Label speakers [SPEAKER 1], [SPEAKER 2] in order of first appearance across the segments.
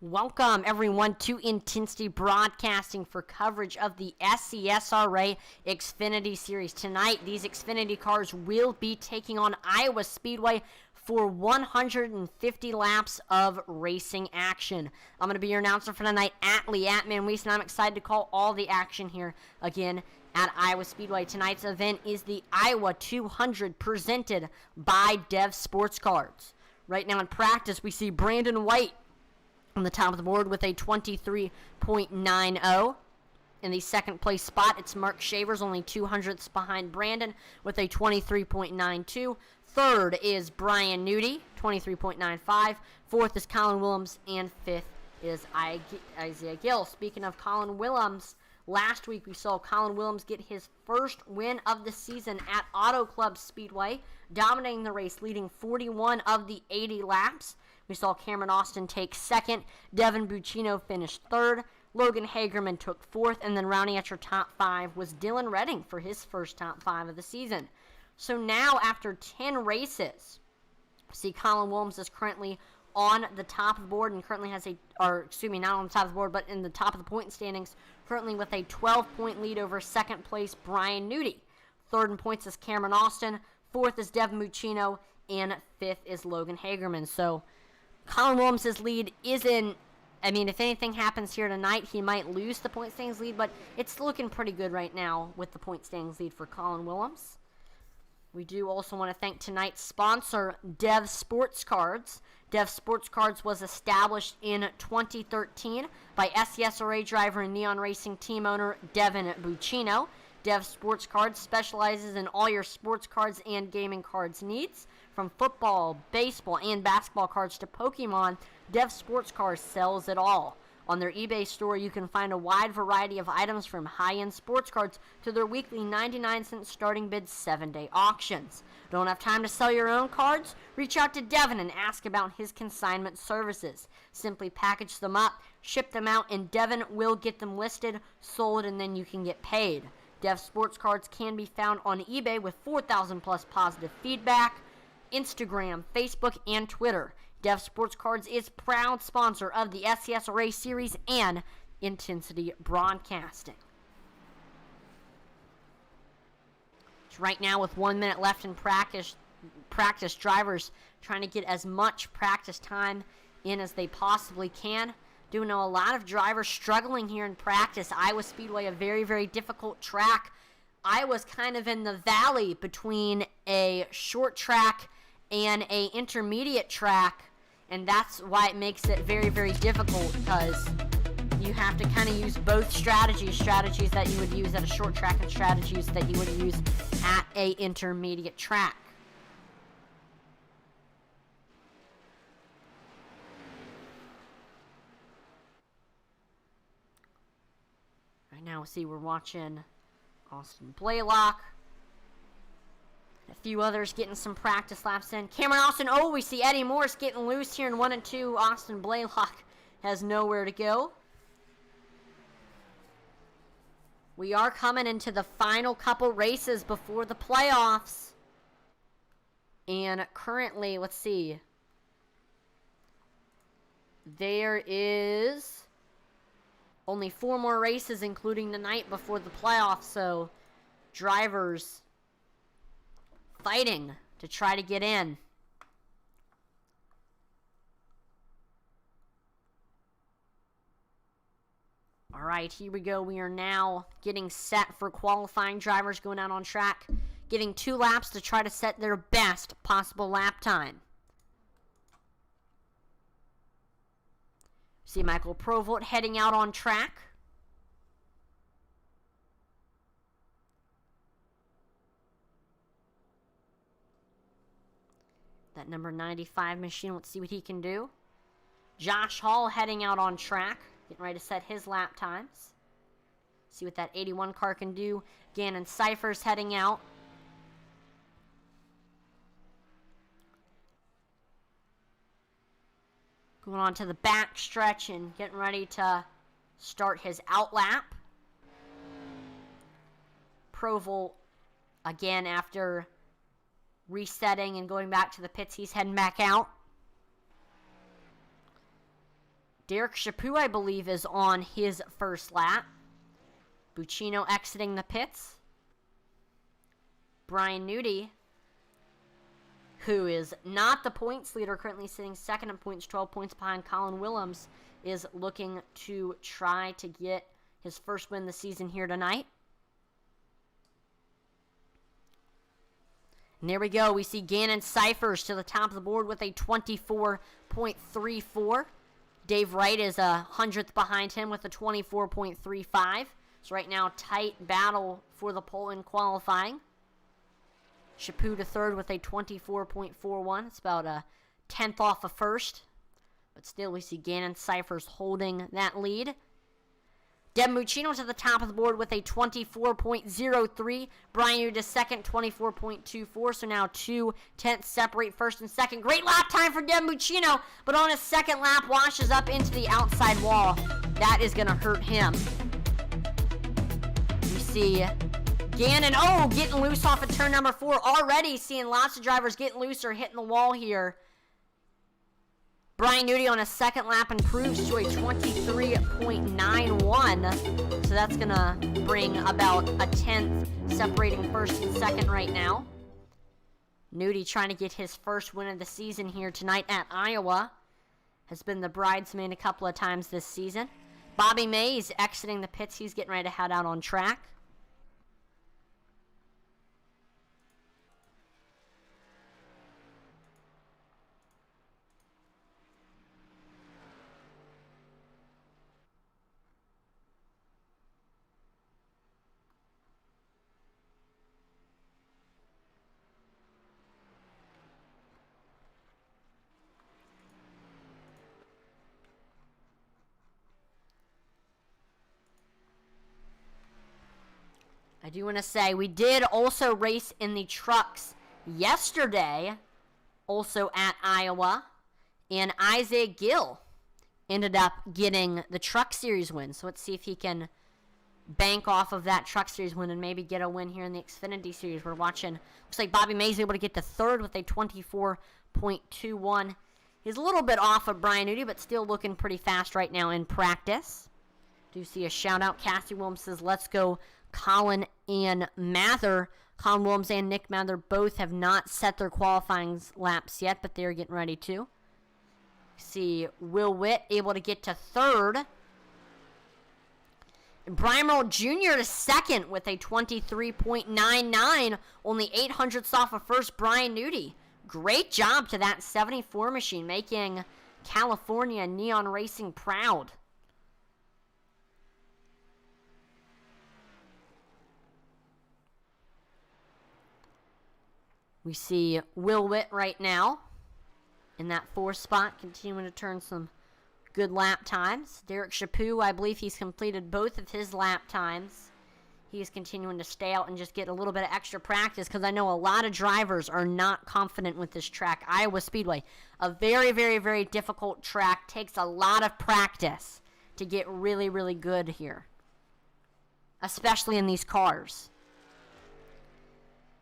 [SPEAKER 1] Welcome, everyone, to Intensity Broadcasting for coverage of the SCSRA Xfinity Series. Tonight, these Xfinity cars will be taking on Iowa Speedway for 150 laps of racing action. I'm going to be your announcer for tonight, Atlee Atman-Weiss, and I'm excited to call all the action here again at Iowa Speedway. Tonight's event is the Iowa 200 presented by Dev Sports Cards. Right now in practice, we see Brandon Wright on the top of the board with a 23.90. In the second place spot, it's Mark Shavers, only 200ths behind Brandon with a 23.92. Third is Brian Nudi, 23.95. Fourth is Colin Williams, and fifth is Isaiah Gill. Speaking of Colin Williams, last week we saw Colin Williams get his first win of the season at Auto Club Speedway, dominating the race, leading 41 of the 80 laps. We saw Cameron Austin take second. Devin Buccino finished third. Logan Hagerman took fourth. And then rounding out your top five was Dylan Redding for his first top five of the season. So now, after 10 races, see Colin Williams is currently on the top of the board and currently has not on the top of the board, but in the top of the point standings, currently with a 12-point lead over second place Brian Nudi. Third in points is Cameron Austin. Fourth is Devin Buccino. And fifth is Logan Hagerman. So Colin Williams' lead isn't, if anything happens here tonight, he might lose the point standings lead, but it's looking pretty good right now with the point standings lead for Colin Williams. We do also want to thank tonight's sponsor, Dev Sports Cards. Dev Sports Cards was established in 2013 by SCSRA driver and Neon Racing team owner Devin Buccino. Dev Sports Cards specializes in all your sports cards and gaming cards needs. From football, baseball, and basketball cards to Pokemon, Dev Sports Cards sells it all. On their eBay store, you can find a wide variety of items from high-end sports cards to their weekly 99-cent starting bid 7-day auctions. Don't have time to sell your own cards? Reach out to Devin and ask about his consignment services. Simply package them up, ship them out, and Devin will get them listed, sold, and then you can get paid. Dev Sports Cards can be found on eBay with 4,000 plus positive feedback, Instagram, Facebook, and Twitter. Dev Sports Cards is proud sponsor of the SCSRA Series and Intensity Broadcasting. So right now, with 1 minute left in practice, drivers trying to get as much practice time in as they possibly can. Do know a lot of drivers struggling here in practice. Iowa Speedway, a very, very difficult track. Iowa's kind of in the valley between a short track and a intermediate track, and that's why it makes it very, very difficult, because you have to kind of use both strategies that you would use at a short track and strategies that you would use at a intermediate track. Right now, we're watching Austin Blaylock. A few others getting some practice laps in. Cameron Austin, we see Eddie Morris getting loose here in 1 and 2. Austin Blaylock has nowhere to go. We are coming into the final couple races before the playoffs. And currently, let's see. There is only 4 more races, including the night before the playoffs. So, drivers fighting to try to get in. All right, here we go. We are now getting set for qualifying drivers going out on track, getting 2 laps to try to set their best possible lap time. See Michael Provolt heading out on track. That number 95 machine, let's see what he can do. Josh Hall heading out on track, getting ready to set his lap times. See what that 81 car can do. Gannon Cyphers heading out. Going on to the back stretch and getting ready to start his out lap. Provolt, again, after resetting and going back to the pits, he's heading back out. Derek Chaput, I believe, is on his first lap. Buccino exiting the pits. Brian Nudi, who is not the points leader, currently sitting second in points, 12 points behind Colin Williams, is looking to try to get his first win of the season here tonight. And there we go. We see Gannon Cyphers to the top of the board with a 24.34. Dave Wright is a 100th behind him with a 24.35. So right now, tight battle for the pole in qualifying. Chaput to third with a 24.41. It's about a 10th off of first. But still, we see Gannon Cyphers holding that lead. Devin Buccino to the top of the board with a 24.03. Brian Nudi to second, 24.24. So now 2/10 separate first and second. Great lap time for Devin Buccino, but on his second lap, washes up into the outside wall. That is going to hurt him. We see Gannon, getting loose off of turn number 4. Already seeing lots of drivers getting loose or hitting the wall here. Brian Nudi on a second lap improves to a 23.91. So that's going to bring about a 10th separating first and second right now. Nudi trying to get his first win of the season here tonight at Iowa. Has been the bridesmaid a couple of times this season. Bobby Mays exiting the pits. He's getting ready to head out on track. I do want to say we did also race in the trucks yesterday, also at Iowa, and Isaac Gill ended up getting the Truck Series win. So let's see if he can bank off of that Truck Series win and maybe get a win here in the Xfinity Series. We're watching. Looks like Bobby Mays able to get to third with a 24.21. He's a little bit off of Brian Nudi, but still looking pretty fast right now in practice. Do see a shout out. Cassie Williams says, let's go Colin and Mather. Colin Williams and Nick Mather both have not set their qualifying laps yet, but they're getting ready to. See Will Witt able to get to third. And Brian Merle Jr. to second with a 23.99. Only 800ths off of first, Brian Nudi. Great job to that 74 machine, making California Neon Racing proud. We see Will Witt right now in that fourth spot, continuing to turn some good lap times. Derek Chaput, I believe he's completed both of his lap times. He's continuing to stay out and just get a little bit of extra practice because I know a lot of drivers are not confident with this track. Iowa Speedway, a very, very, very difficult track. Takes a lot of practice to get really, really good here, especially in these cars.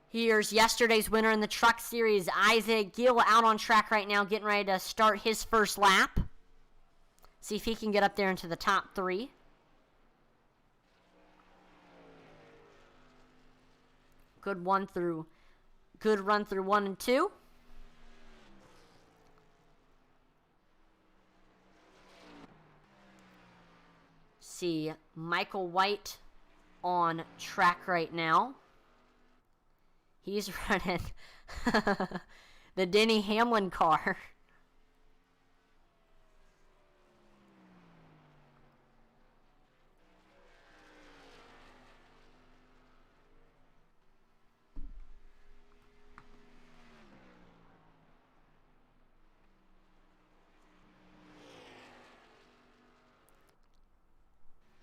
[SPEAKER 1] Here's yesterday's winner in the Truck Series, Isaac Gill, out on track right now, getting ready to start his first lap. See if he can get up there into the top 3. Good run through 1 and 2. See Michael White on track right now. He's running the Denny Hamlin car.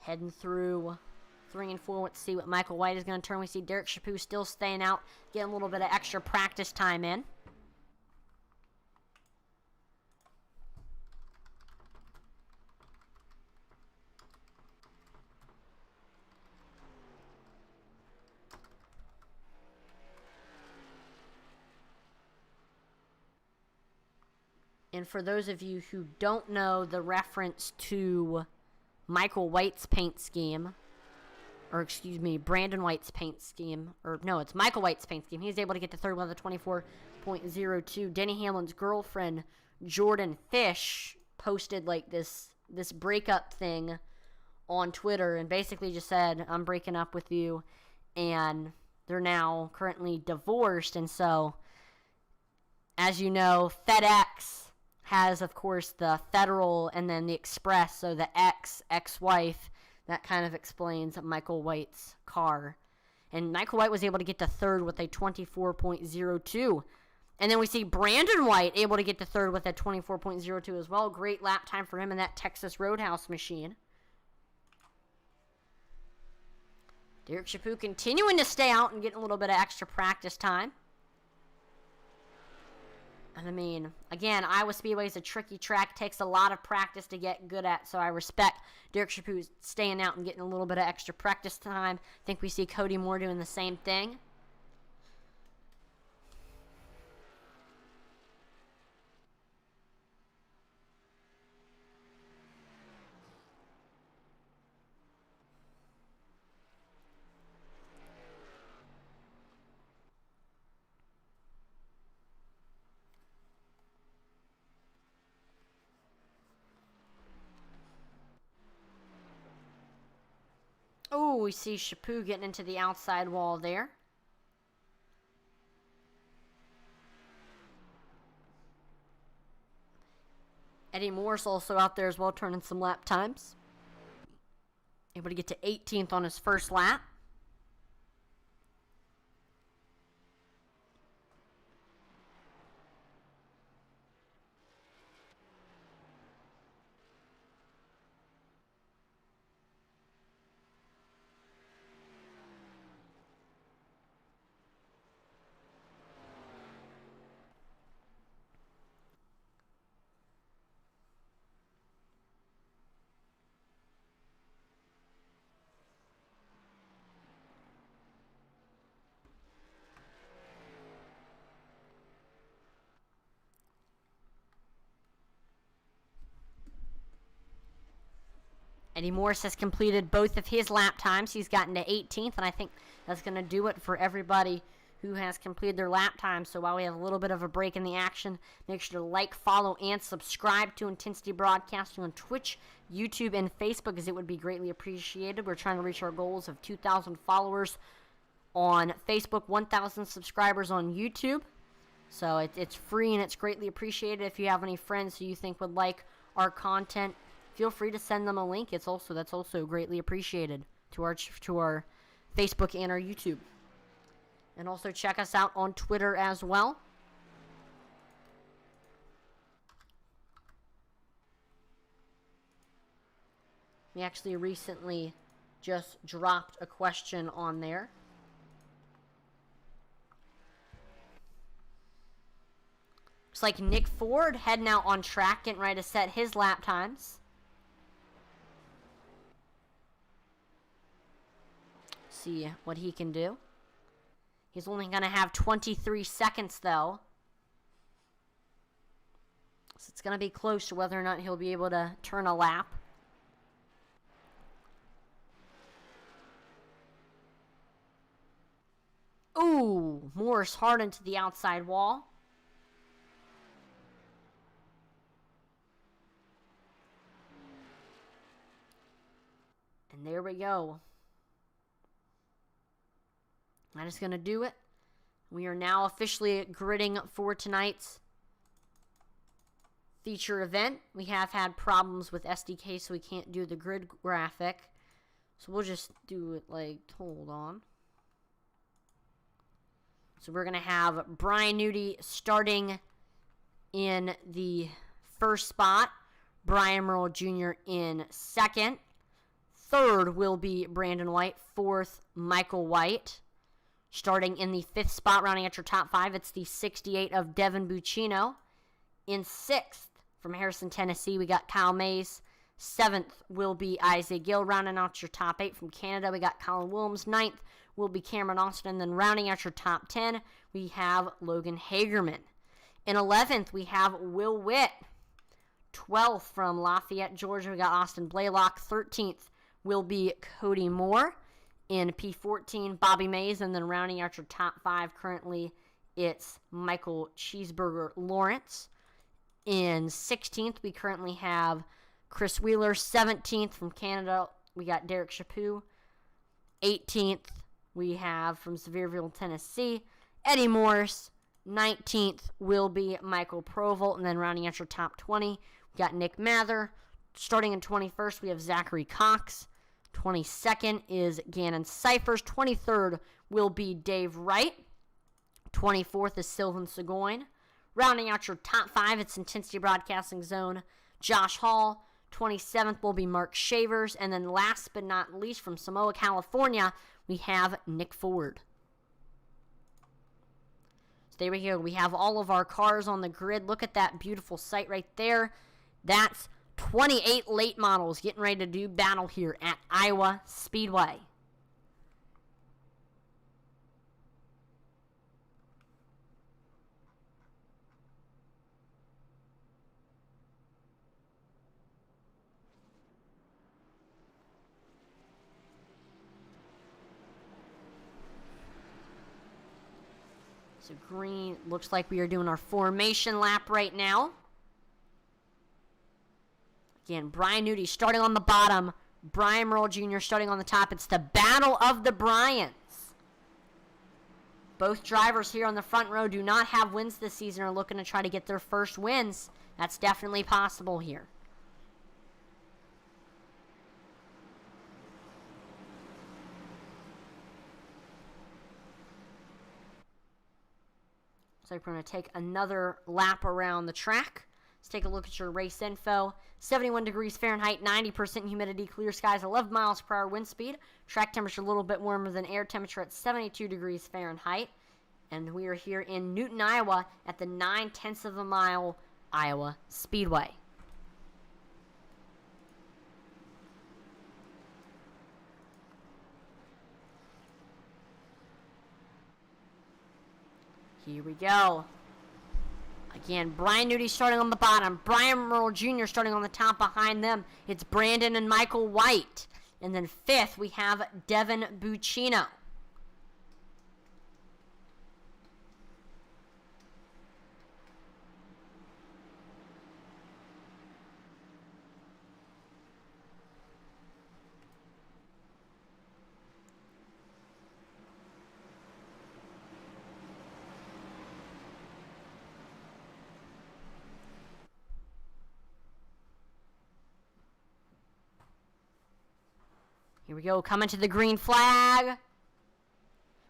[SPEAKER 1] Heading through 3 and 4. Let's see what Michael White is going to turn. We see Derek Chaput still staying out, getting a little bit of extra practice time in. And for those of you who don't know the reference to Michael White's paint scheme, or excuse me, Brandon White's paint scheme, or no, it's Michael White's paint scheme. He's able to get to third with a 24.02. Denny Hamlin's girlfriend, Jordan Fish, posted like this breakup thing on Twitter and basically just said, I'm breaking up with you, and they're now currently divorced. And so, as you know, FedEx has, of course, the Federal and then the Express, so the ex-wife. That kind of explains Michael White's car. And Michael White was able to get to third with a 24.02. And then we see Brandon White able to get to third with a 24.02 as well. Great lap time for him in that Texas Roadhouse machine. Derek Chaput continuing to stay out and getting a little bit of extra practice time. And I mean, again, Iowa Speedway is a tricky track. Takes a lot of practice to get good at, so I respect Derek Chaput staying out and getting a little bit of extra practice time. I think we see Cody Moore doing the same thing. Oh, we see Chaput getting into the outside wall there. Eddie Moore's also out there as well, turning some lap times. Able to get to 18th on his first lap. Eddie Morris has completed both of his lap times. He's gotten to 18th, and I think that's going to do it for everybody who has completed their lap time. So while we have a little bit of a break in the action, make sure to like, follow, and subscribe to Intensity Broadcasting on Twitch, YouTube, and Facebook, as it would be greatly appreciated. We're trying to reach our goals of 2,000 followers on Facebook, 1,000 subscribers on YouTube. So it's free and it's greatly appreciated. If you have any friends who you think would like our content, feel free to send them a link. That's also greatly appreciated to our Facebook and our YouTube. And also check us out on Twitter as well. We actually recently just dropped a question on there. Looks like Nick Ford heading out on track, getting ready to set his lap times. See what he can do. He's only going to have 23 seconds, though. So it's going to be close to whether or not he'll be able to turn a lap. Ooh, Morris hard into the outside wall. And there we go. That is going to do it. We are now officially gridding for tonight's feature event. We have had problems with SDK, so we can't do the grid graphic. So we'll just do it like, hold on. So we're going to have Brian Nudi starting in the first spot. Brian Merle Jr. in second. Third will be Brandon White. Fourth, Michael White. Starting in the fifth spot, rounding out your top five, it's the 68 of Devin Buccino. In sixth, from Harrison, Tennessee, we got Kyle Mays. Seventh will be Isaac Gill. Rounding out your top eight from Canada, we got Colin Williams. Ninth will be Cameron Austin. And then rounding out your top 10, we have Logan Hagerman. In 11th, we have Will Witt. 12th from Lafayette, Georgia, we got Austin Blaylock. 13th will be Cody Moore. In P14, Bobby Mays. And then rounding out your top 5 currently, it's Michael Cheeseburger Lawrence. In 16th, we currently have Chris Wheeler. 17th from Canada, we got Derek Chaput. 18th, we have from Sevierville, Tennessee, Eddie Morris. 19th will be Michael Provolt. And then rounding out your top 20, we got Nick Mather. Starting in 21st, we have Zachary Cox. 22nd is Gannon Cyphers. 23rd will be Dave Wright. 24th is Sylvan Seguin. Rounding out your top 5, it's Intensity Broadcasting Zone, Josh Hall. 27th will be Mark Shavers. And then last but not least, from Samoa, California, we have Nick Ford. So there we go. We have all of our cars on the grid. Look at that beautiful sight right there. That's 28 late models getting ready to do battle here at Iowa Speedway. So green, looks like we are doing our formation lap right now. Again, Brian Nudi starting on the bottom. Brian Merle Jr. starting on the top. It's the battle of the Bryans. Both drivers here on the front row do not have wins this season, are looking to try to get their first wins. That's definitely possible here. So we're going to take another lap around the track. Let's take a look at your race info. 71 degrees Fahrenheit, 90% humidity, clear skies, 11 miles per hour wind speed. Track temperature a little bit warmer than air temperature at 72 degrees Fahrenheit. And we are here in Newton, Iowa at the 9/10 of a mile Iowa Speedway. Here we go. Again, Brian Nudi starting on the bottom. Brian Merle Jr. starting on the top behind them. It's Brandon and Michael White. And then 5th, we have Devin Buccino. Here we go, coming to the green flag.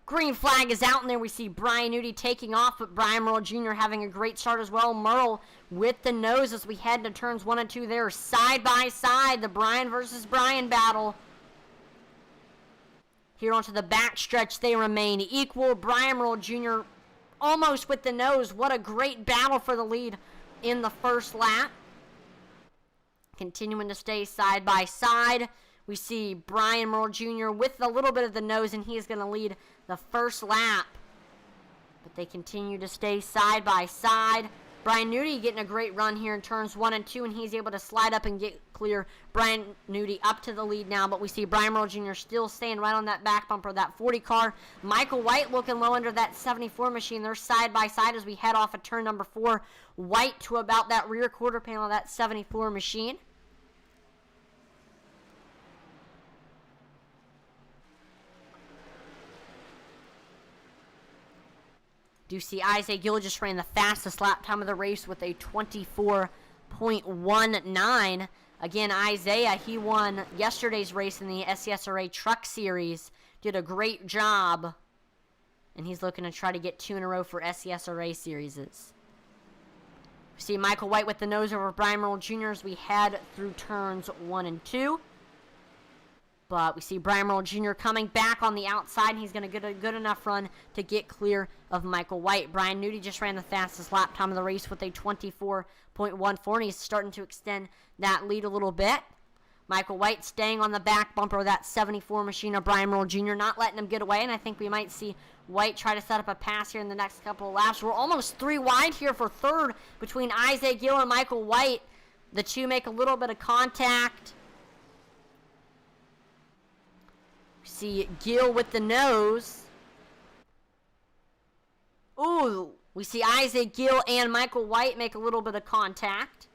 [SPEAKER 1] Green flag is out, and there we see Brian Nudi taking off, but Brian Merle Jr. having a great start as well. Merle with the nose as we head to turns 1 and 2 there. Side by side, the Brian versus Brian battle. Here onto the back stretch, they remain equal. Brian Merle Jr. almost with the nose. What a great battle for the lead in the first lap. Continuing to stay side by side. We see Brian Merle Jr. with a little bit of the nose, and he is going to lead the first lap. But they continue to stay side by side. Brian Nudi getting a great run here in turns 1 and 2, and he's able to slide up and get clear. Brian Nudi up to the lead now, but we see Brian Merle Jr. still staying right on that back bumper, that 40 car. Michael White looking low under that 74 machine. They're side by side as we head off of turn number 4. White to about that rear quarter panel of that 74 machine. Do see Isaiah Gill just ran the fastest lap time of the race with a 24.19. Again, Isaiah, he won yesterday's race in the SCSRA Truck Series. Did a great job. And he's looking to try to get 2 in a row for SCSRA Series. We see Michael White with the nose over Brian Merle Jr. as we head through turns 1 and 2. But we see Brian Merle Jr. coming back on the outside, and he's going to get a good enough run to get clear of Michael White. Brian Nudi just ran the fastest lap time of the race with a 24.14, and he's starting to extend that lead a little bit. Michael Wright staying on the back bumper of that 74 machine of Brian Merle Jr., not letting him get away, and I think we might see Wright try to set up a pass here in the next couple of laps. We're almost 3 wide here for third between Isaac Gill and Michael Wright. The two make a little bit of contact. See Gill with the nose. Ooh, we see Isaac Gill and Michael Wright make a little bit of contact.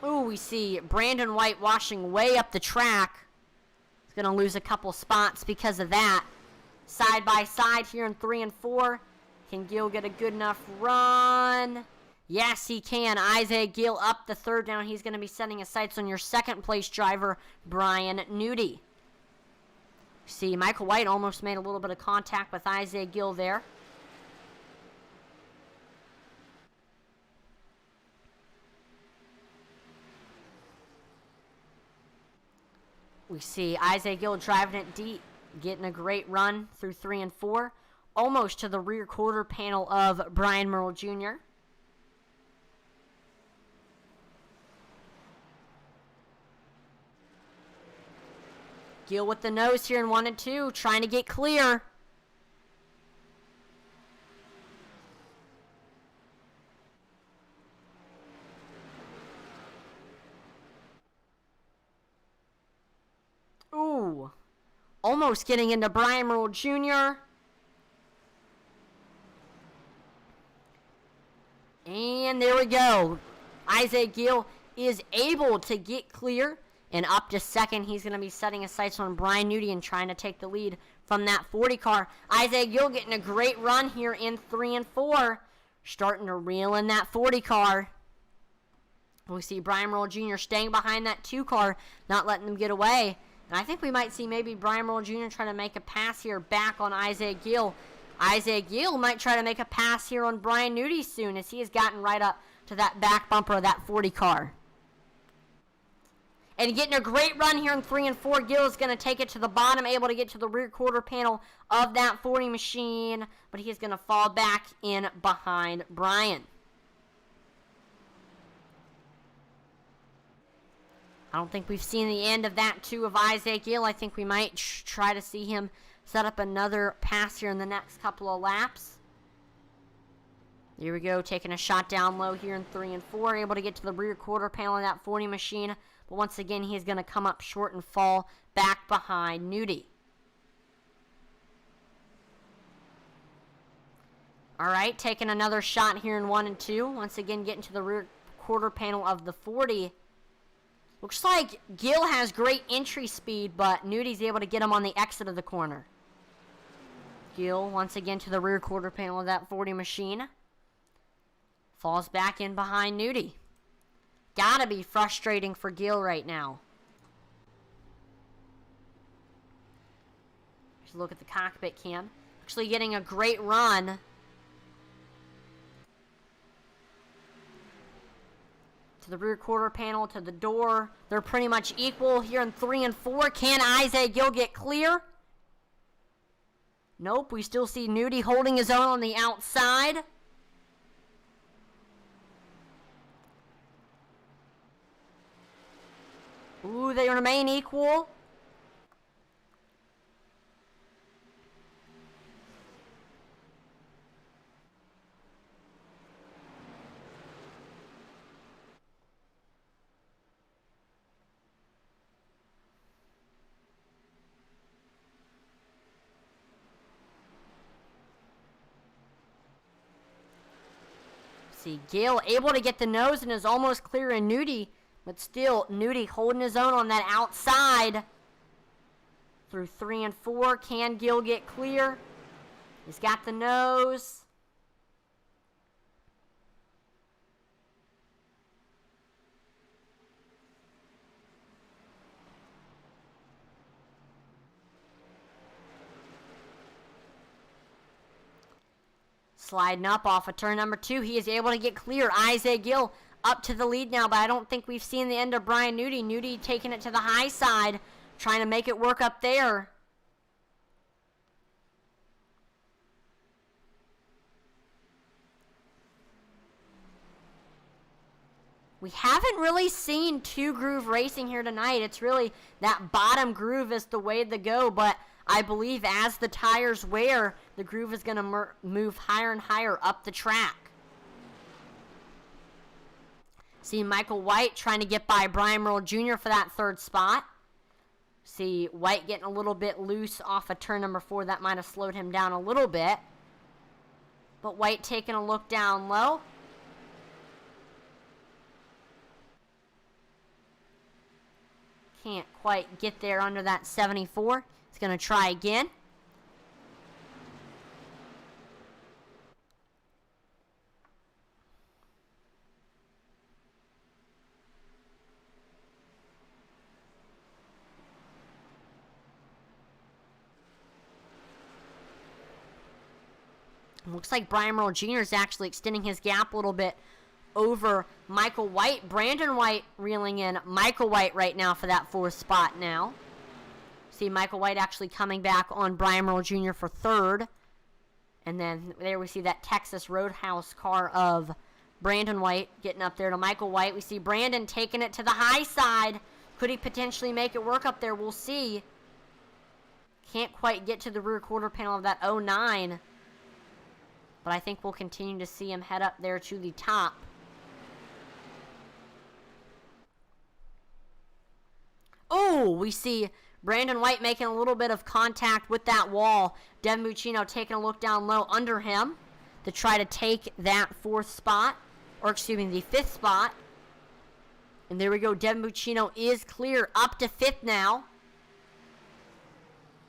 [SPEAKER 1] Ooh, we see Brandon White washing way up the track. He's going to lose a couple spots because of that. Side by side here in 3 and 4. Can Gill get a good enough run? Yes, he can. Isaac Gill up the third down. He's going to be setting his sights on your second place driver, Brian Nudi. See, Michael Wright almost made a little bit of contact with Isaac Gill there. We see Isaac Gill driving it deep, getting a great run through 3 and 4. Almost to the rear quarter panel of Brian Merle Jr. Gill with the nose here in 1 and 2, trying to get clear. Ooh, almost getting into Brian Merle Jr. And there we go. Isaac Gill is able to get clear. And up to second, he's going to be setting his sights on Brian Nudi and trying to take the lead from that 40 car. Isaac Gill getting a great run here in 3 and 4. Starting to reel in that 40 car. We see Brian Merle Jr. staying behind that 2 car, not letting him get away. And I think we might see maybe Brian Merle Jr. trying to make a pass here back on Isaac Gill. Isaac Gill might try to make a pass here on Brian Nudi soon, as he has gotten right up to that back bumper of that 40 car. And getting a great run here in 3 and 4. Gill is going to take it to the bottom, able to get to the rear quarter panel of that 40 machine. But he is going to fall back in behind Brian. I don't think we've seen the end of that, too, of Isaac Gill. I think we might try to see him set up another pass here in the next couple of laps. Here we go, taking a shot down low here in 3 and 4. Able to get to the rear quarter panel of that 40 machine. But once again, he's going to come up short and fall back behind Nudi. All right, taking another shot here in 1 and 2. Once again, getting to the rear quarter panel of the 40. Looks like Gill has great entry speed, but Nudi's able to get him on the exit of the corner. Gill, once again, to the rear quarter panel of that 40 machine. Falls back in behind Nudi. Gotta be frustrating for Gill right now. Just look at the cockpit cam. Actually getting a great run. To the rear quarter panel, to the door. They're pretty much equal here in 3 and 4. Can Isaac Gill get clear? Nope, we still see Nudi holding his own on the outside. Ooh, they remain equal. See, Gill able to get the nose and is almost clear in Nudi. But still, Nudi holding his own on that outside. Through 3 and 4. Can Gill get clear? He's got the nose. Sliding up off of turn number 2. He is able to get clear. Isaac Gill up to the lead now, but I don't think we've seen the end of Brian Nudi. Nudi taking it to the high side, trying to make it work up there. We haven't really seen two groove racing here tonight. It's really that bottom groove is the way to go, but I believe as the tires wear, the groove is going to move higher and higher up the track. See Michael White trying to get by Brian Merle Jr. for that third spot. See White getting a little bit loose off of turn number 4. That might have slowed him down a little bit. But White taking a look down low. Can't quite get there under that 74. He's going to try again. Looks like Brian Merle Jr. is actually extending his gap a little bit over Michael White. Brandon White reeling in Michael White right now for that 4th spot now. See Michael White actually coming back on Brian Merle Jr. for 3rd. And then there we see that Texas Roadhouse car of Brandon White getting up there to Michael White. We see Brandon taking it to the high side. Could he potentially make it work up there? We'll see. Can't quite get to the rear quarter panel of that 09. But I think we'll continue to see him head up there to the top. Oh, we see Brandon White making a little bit of contact with that wall. Devin Buccino taking a look down low under him to try to take that 4th spot. Or excuse me, the 5th spot. And there we go. Devin Buccino is clear up to 5th now.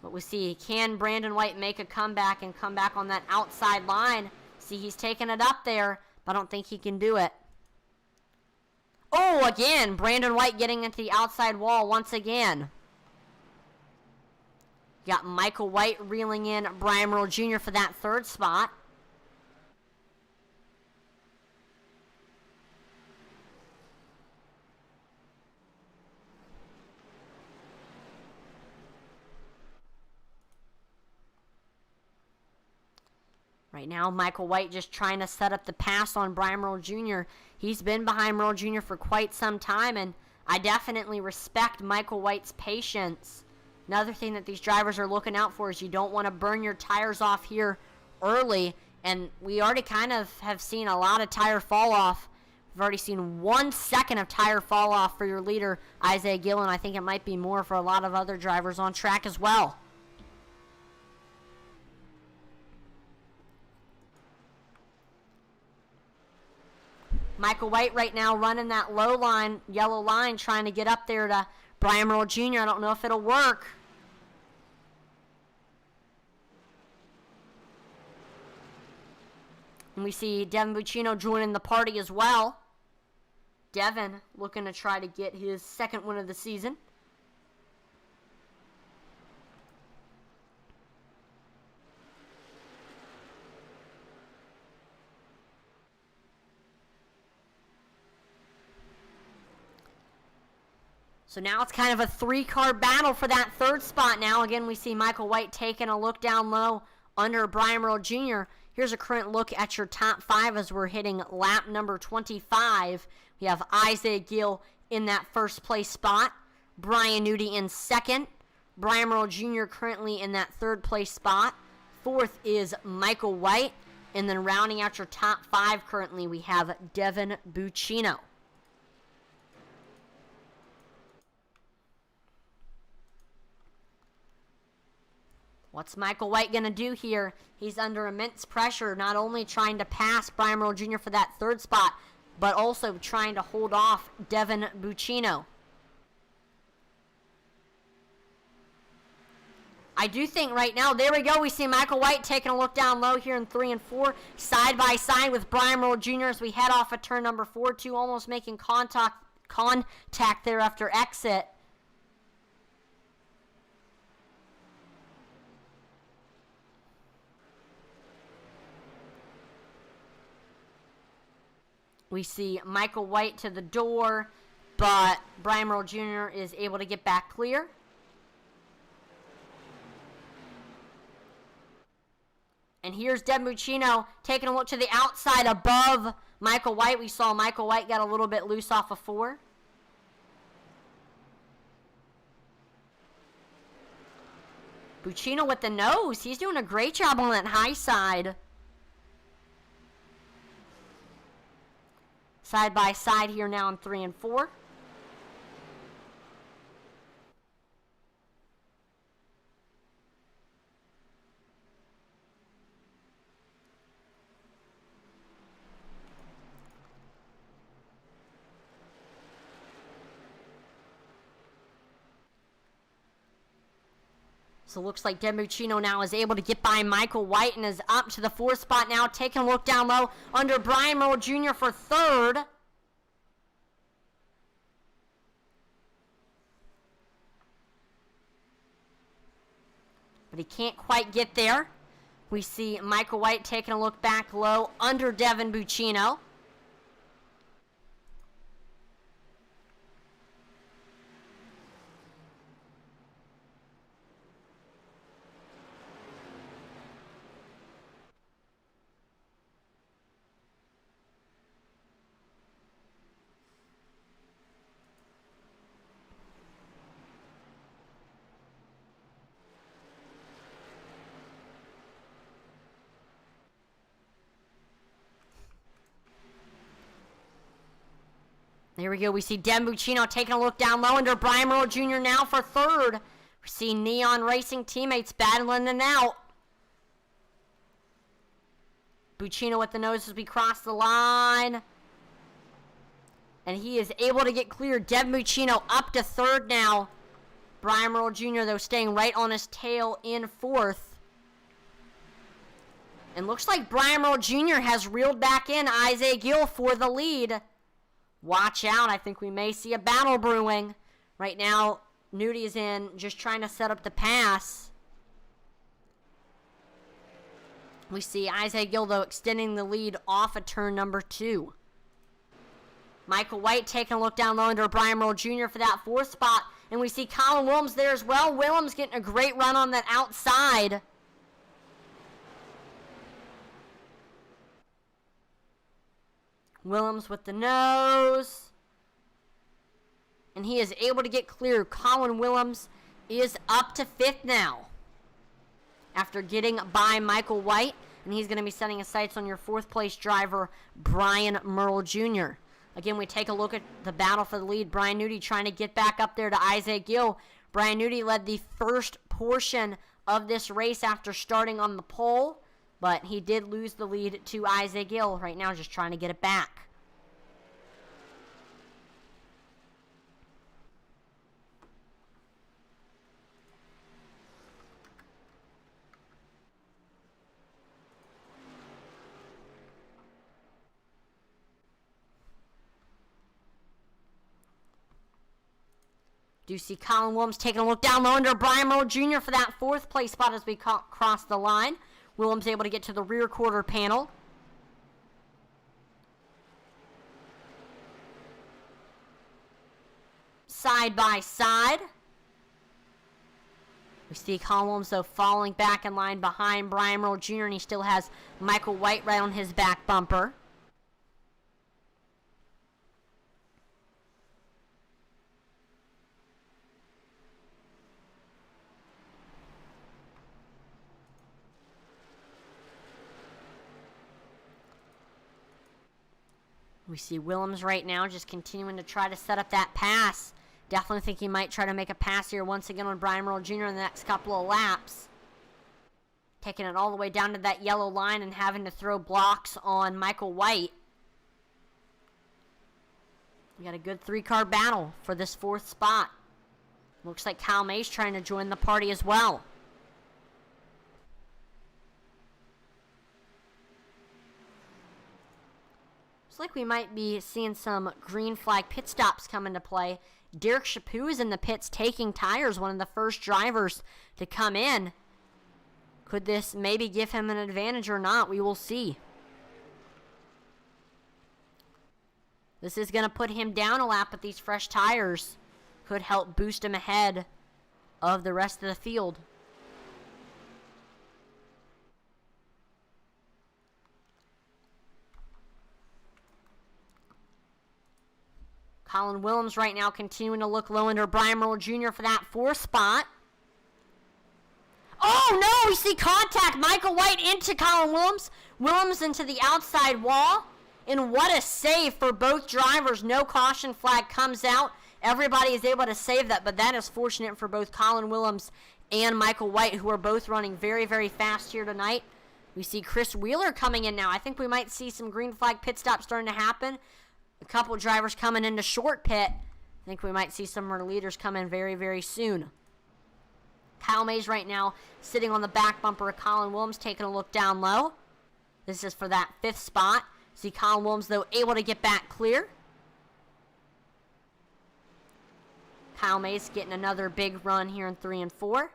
[SPEAKER 1] But we see, can Brandon White make a comeback and come back on that outside line? See, he's taking it up there, but I don't think he can do it. Oh, again, Brandon White getting into the outside wall once again. Got Michael White reeling in Brian Merle Jr. for that 3rd spot. Right now, Michael White just trying to set up the pass on Brian Merle Jr. He's been behind Merle Jr. for quite some time, and I definitely respect Michael White's patience. Another thing that these drivers are looking out for is you don't want to burn your tires off here early, and we already kind of have seen a lot of tire fall off. We've already seen 1 second of tire fall off for your leader, Isaiah Gill, and I think it might be more for a lot of other drivers on track as well. Michael White right now running that low line, yellow line, trying to get up there to Brian Merle Jr. I don't know if it'll work. And we see Devin Buccino joining the party as well. Devin looking to try to get his 2nd win of the season. So now it's kind of a 3-car battle for that 3rd spot now. Again, we see Michael White taking a look down low under Brian Merle Jr. Here's a current look at your top 5 as we're hitting lap number 25. We have Isaiah Gill in that 1st place spot. Brian Nudi in 2nd. Brian Merle Jr. currently in that 3rd place spot. 4th is Michael White. And then rounding out your top 5 currently, we have Devin Buccino. What's Michael White going to do here? He's under immense pressure, not only trying to pass Brian Merle Jr. for that 3rd spot, but also trying to hold off Devin Buccino. I do think right now, there we go, we see Michael White taking a look down low here in 3 and 4, side by side with Brian Merle Jr. as we head off at turn number 4, 2 almost making contact there after exit. We see Michael White to the door, but Brian Merle Jr. is able to get back clear. And here's Devin Buccino taking a look to the outside above Michael Wright. We saw Michael Wright got a little bit loose off of 4. Buccino with the nose. He's doing a great job on that high side. Side by side here now in 3 and 4. So it looks like Buccino now is able to get by Michael Wright and is up to the 4th spot now. Taking a look down low under Brian Merle Jr. for 3rd. But he can't quite get there. We see Michael Wright taking a look back low under Devin Buccino. There we go. We see Devin Buccino taking a look down low under Brian Merle Jr. now for 3rd. We see Neon Racing teammates battling it out. Buccino with the nose as we cross the line. And he is able to get clear. Devin Buccino up to 3rd now. Brian Merle Jr. though staying right on his tail in 4th. And looks like Brian Merle Jr. has reeled back in Isaac Gill for the lead. Watch out. I think we may see a battle brewing. Right now, Nudi is in just trying to set up the pass. We see Isaac Gill, though, extending the lead off of turn number 2. Michael Wright taking a look down low under Brian Merle Jr. for that 4th spot. And we see Colin Williams there as well. Williams getting a great run on that outside. Williams with the nose. And he is able to get clear. Colin Williams is up to 5th now. After getting by Michael Wright. And he's going to be setting his sights on your 4th place driver, Brian Merle Jr. Again, we take a look at the battle for the lead. Brian Nudi trying to get back up there to Isaac Gill. Brian Nudi led the first portion of this race after starting on the pole. But he did lose the lead to Isaac Gill. Right now, just trying to get it back. Do see Colin Williams taking a look down low under Brian Merle Jr. for that 4th place spot as we cross the line. Williams able to get to the rear quarter panel. Side by side. We see Colin Williams, though, falling back in line behind Brian Merle Jr., and he still has Michael Wright right on his back bumper. We see Williams right now just continuing to try to set up that pass. Definitely think he might try to make a pass here once again on Brian Merle Jr. in the next couple of laps. Taking it all the way down to that yellow line and having to throw blocks on Michael Wright. We got a good 3-car battle for this 4th spot. Looks like Kyle May's trying to join the party as well. Like we might be seeing some green flag pit stops come into play. Derek Chaput is in the pits taking tires, one of the first drivers to come in. Could this maybe give him an advantage or not? We will see. This is going to put him down a lap, but these fresh tires could help boost him ahead of the rest of the field. Colin Williams right now continuing to look low under Brian Merle Jr. for that 4th spot. Oh, no! We see contact. Michael Wright into Colin Williams. Williams into the outside wall. And what a save for both drivers. No caution flag comes out. Everybody is able to save that, but that is fortunate for both Colin Williams and Michael Wright, who are both running very, very fast here tonight. We see Chris Wheeler coming in now. I think we might see some green flag pit stops starting to happen. A couple drivers coming into short pit. I think we might see some more leaders come in very, very soon. Kyle Mays right now sitting on the back bumper of Colin Williams, taking a look down low. This is for that 5th spot. See Colin Williams, though, able to get back clear. Kyle Mays getting another big run here in 3 and 4.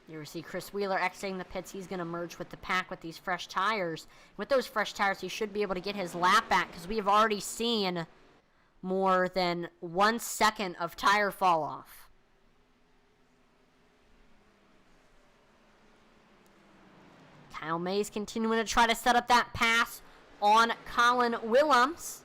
[SPEAKER 1] Here we see Chris Wheeler exiting the pits. He's going to merge with the pack with these fresh tires. With those fresh tires, he should be able to get his lap back because we have already seen more than 1 second of tire fall off. Kyle Mays continuing to try to set up that pass on Colin Williams.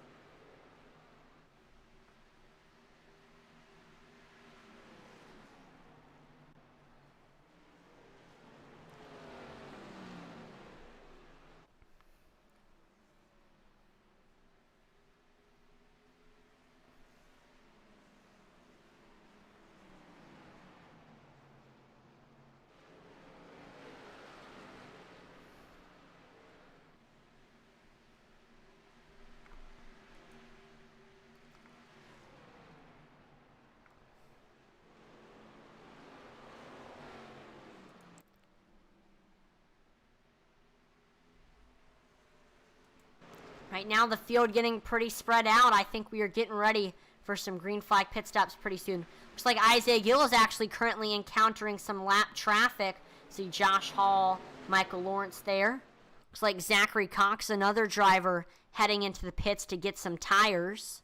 [SPEAKER 1] Right now, the field getting pretty spread out. I think we are getting ready for some green flag pit stops pretty soon. Looks like Isaiah Gill is actually currently encountering some lap traffic. See Josh Hall, Michael Lawrence there. Looks like Zachary Cox, another driver, heading into the pits to get some tires.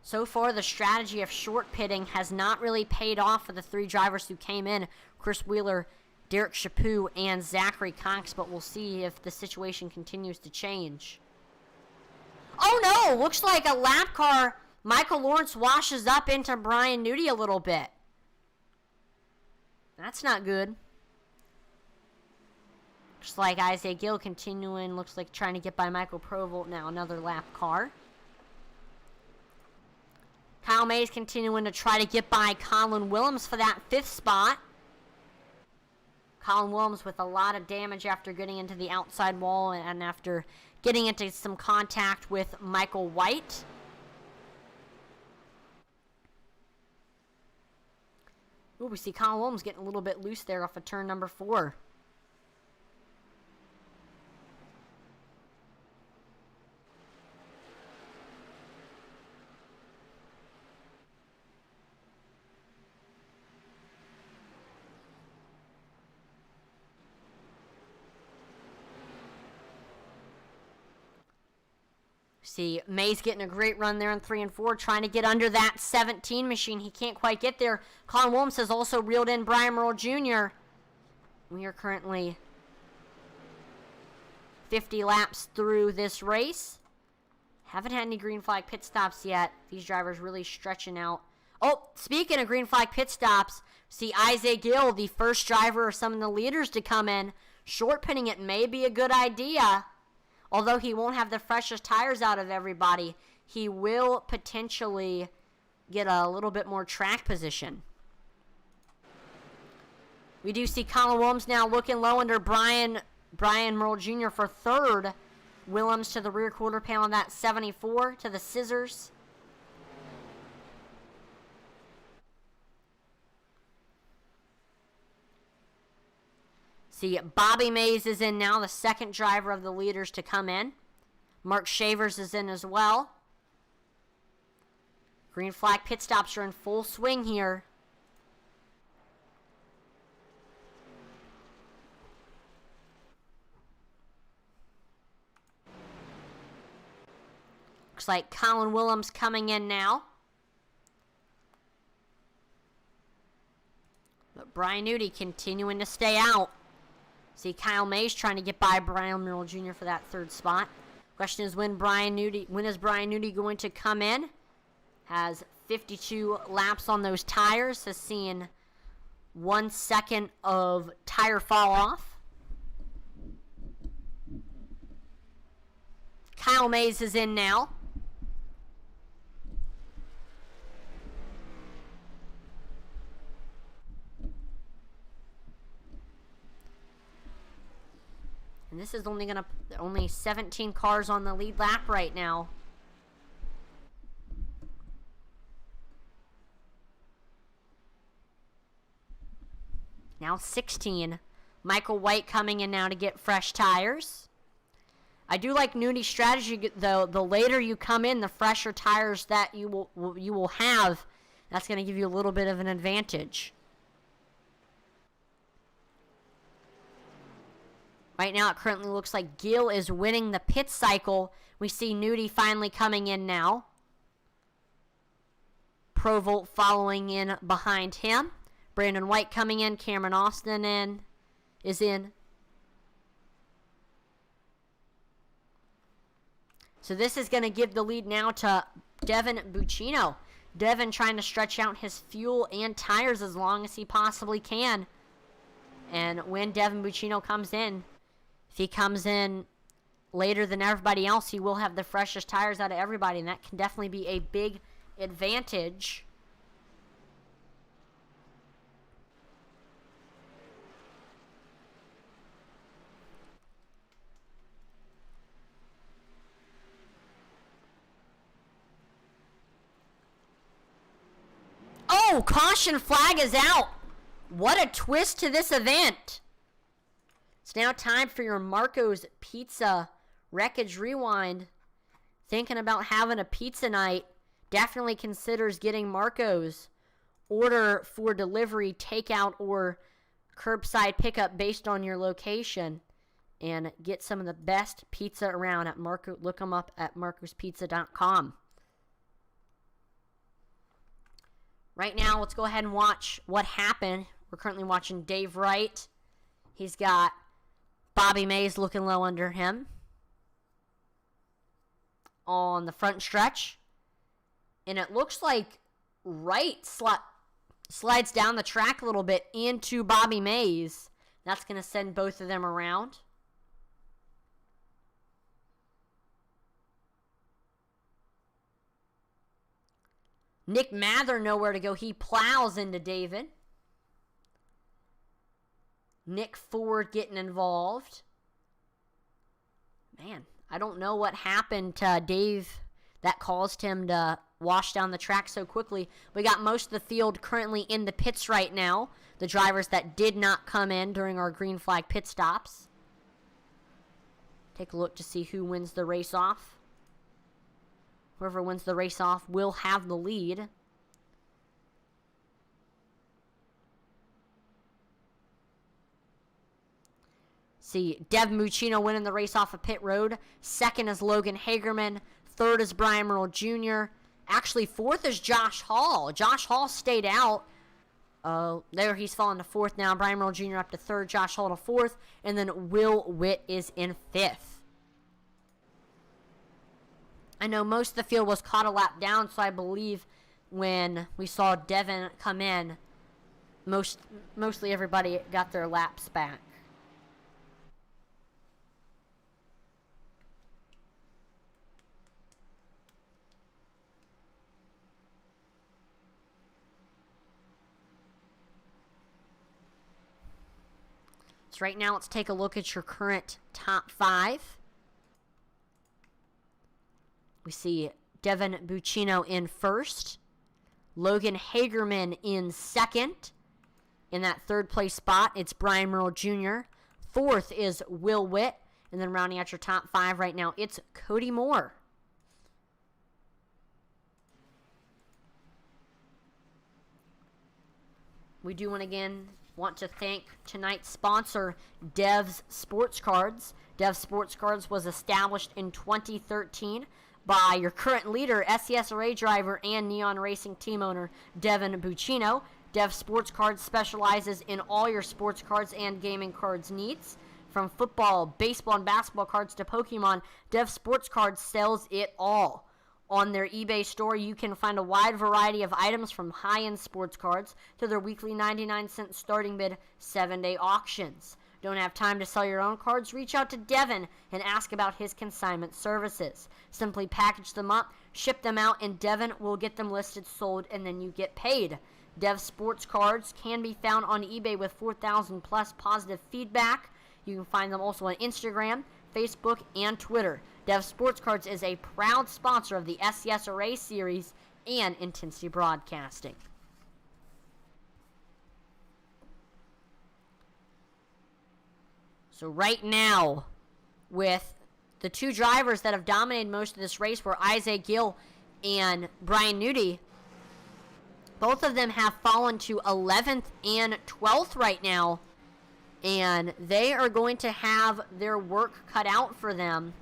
[SPEAKER 1] So far, the strategy of short pitting has not really paid off for the 3 drivers who came in. Chris Wheeler, Derek Chaput, and Zachary Cox, but we'll see if the situation continues to change. Oh no! Looks like a lap car. Michael Lawrence washes up into Brian Nudi a little bit. That's not good. Looks like Isaiah Gill continuing, looks like trying to get by Michael Provolt now. Another lap car. Kyle Mays continuing to try to get by Colin Williams for that 5th spot. Colin Williams with a lot of damage after getting into the outside wall and after getting into some contact with Michael Wright. Ooh, we see Colin Williams getting a little bit loose there off of turn number 4. See, Mays getting a great run there in 3 and 4, trying to get under that 17 machine. He can't quite get there. Colin Williams has also reeled in Brian Merle Jr. We are currently 50 laps through this race. Haven't had any green flag pit stops yet. These drivers really stretching out. Oh, speaking of green flag pit stops, see Isaiah Gill, the first driver of some of the leaders to come in. Short pitting it may be a good idea. Although he won't have the freshest tires out of everybody, he will potentially get a little bit more track position. We do see Colin Williams now looking low under Brian Merle Jr. for 3rd. Williams to the rear quarter panel on that 74 to the scissors. See, Bobby Mays is in now, the 2nd driver of the leaders to come in. Mark Shavers is in as well. Green flag pit stops are in full swing here. Looks like Colin Williams coming in now. But Brian Nudi continuing to stay out. See Kyle Mays trying to get by Brian Merrill Jr. for that third spot. Question is when is Brian Nudi going to come in? Has 52 laps on those tires. Has seen 1 second of tire fall off. Kyle Mays is in now. And this is only 17 cars on the lead lap right now. Now 16. Michael Wright coming in now to get fresh tires. I do like Nudi's strategy, though. The later you come in, the fresher tires that you will have. That's going to give you a little bit of an advantage. Right now, it currently looks like Gill is winning the pit cycle. We see Nudi finally coming in now. Provolt following in behind him. Brandon White coming in. Cameron Austin is in. So this is going to give the lead now to Devin Buccino. Devin trying to stretch out his fuel and tires as long as he possibly can. And when Devin Buccino comes in, if he comes in later than everybody else, he will have the freshest tires out of everybody, and that can definitely be a big advantage. Oh, caution flag is out. What a twist to this event. It's now time for your Marco's Pizza Wreckage Rewind. Thinking about having a pizza night, definitely considers getting Marco's. Order for delivery, takeout, or curbside pickup based on your location. And get some of the best pizza around at Marco. Look them up at marcospizza.com. Right now, let's go ahead and watch what happened. We're currently watching Dave Wright. He's got Bobby Mays looking low under him on the front stretch. And it looks like Wright slides down the track a little bit into Bobby Mays. That's going to send both of them around. Nick Mather nowhere to go. He plows into David. Nick Ford getting involved. Man, I don't know what happened to Dave that caused him to wash down the track so quickly. We got most of the field currently in the pits right now. The drivers that did not come in during our green flag pit stops. Take a look to see who wins the race off. Whoever wins the race off will have the lead. See, Devin Buccino winning the race off of pit road. Second is Logan Hagerman. Third is Brian Merle Jr. Actually, fourth is Josh Hall. Josh Hall stayed out. There he's fallen to fourth now. Brian Merle Jr. up to third. Josh Hall to fourth. And then Will Witt is in fifth. I know most of the field was caught a lap down, so I believe when we saw Devin come in, mostly everybody got their laps back. So right now, let's take a look at your current top five. We see Devin Buccino in first. Logan Hagerman in second. In that third place spot, it's Brian Merle Jr. Fourth is Will Witt. And then rounding out your top five right now, it's Cody Moore. We do want to thank tonight's sponsor, Dev's Sports Cards. Dev's Sports Cards was established in 2013 by your current leader, SCSRA driver and Neon Racing team owner, Devin Buccino. Dev Sports Cards specializes in all your sports cards and gaming cards needs. From football, baseball, and basketball cards to Pokemon, Dev Sports Cards sells it all. On their eBay store, you can find a wide variety of items from high-end sports cards to their weekly 99-cent starting bid 7-day auctions. Don't have time to sell your own cards? Reach out to Devin and ask about his consignment services. Simply package them up, ship them out, and Devin will get them listed, sold, and then you get paid. Dev Sports Cards can be found on eBay with 4,000 plus positive feedback. You can find them also on Instagram, Facebook, and Twitter. Dev Sports Cards is a proud sponsor of the SCSRA series and Intensity Broadcasting. So right now, with the two drivers that have dominated most of this race were Isaac Gill and Brian Nudi, both of them have fallen to 11th and 12th right now, and they are going to have their work cut out for them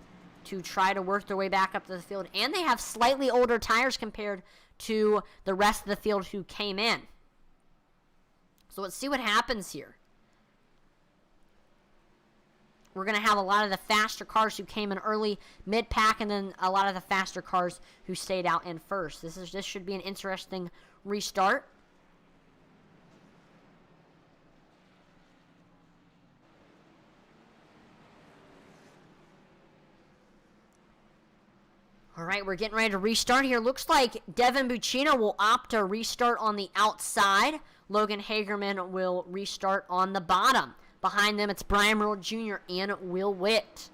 [SPEAKER 1] to try to work their way back up to the field. And they have slightly older tires compared to the rest of the field who came in. So let's see what happens here. We're going to have a lot of the faster cars who came in early, mid-pack, and then a lot of the faster cars who stayed out in first. This should be an interesting restart. All right, we're getting ready to restart here. Looks like Devin Buccino will opt to restart on the outside. Logan Hagerman will restart on the bottom. Behind them, it's Brian Merle Jr. and Will Witt.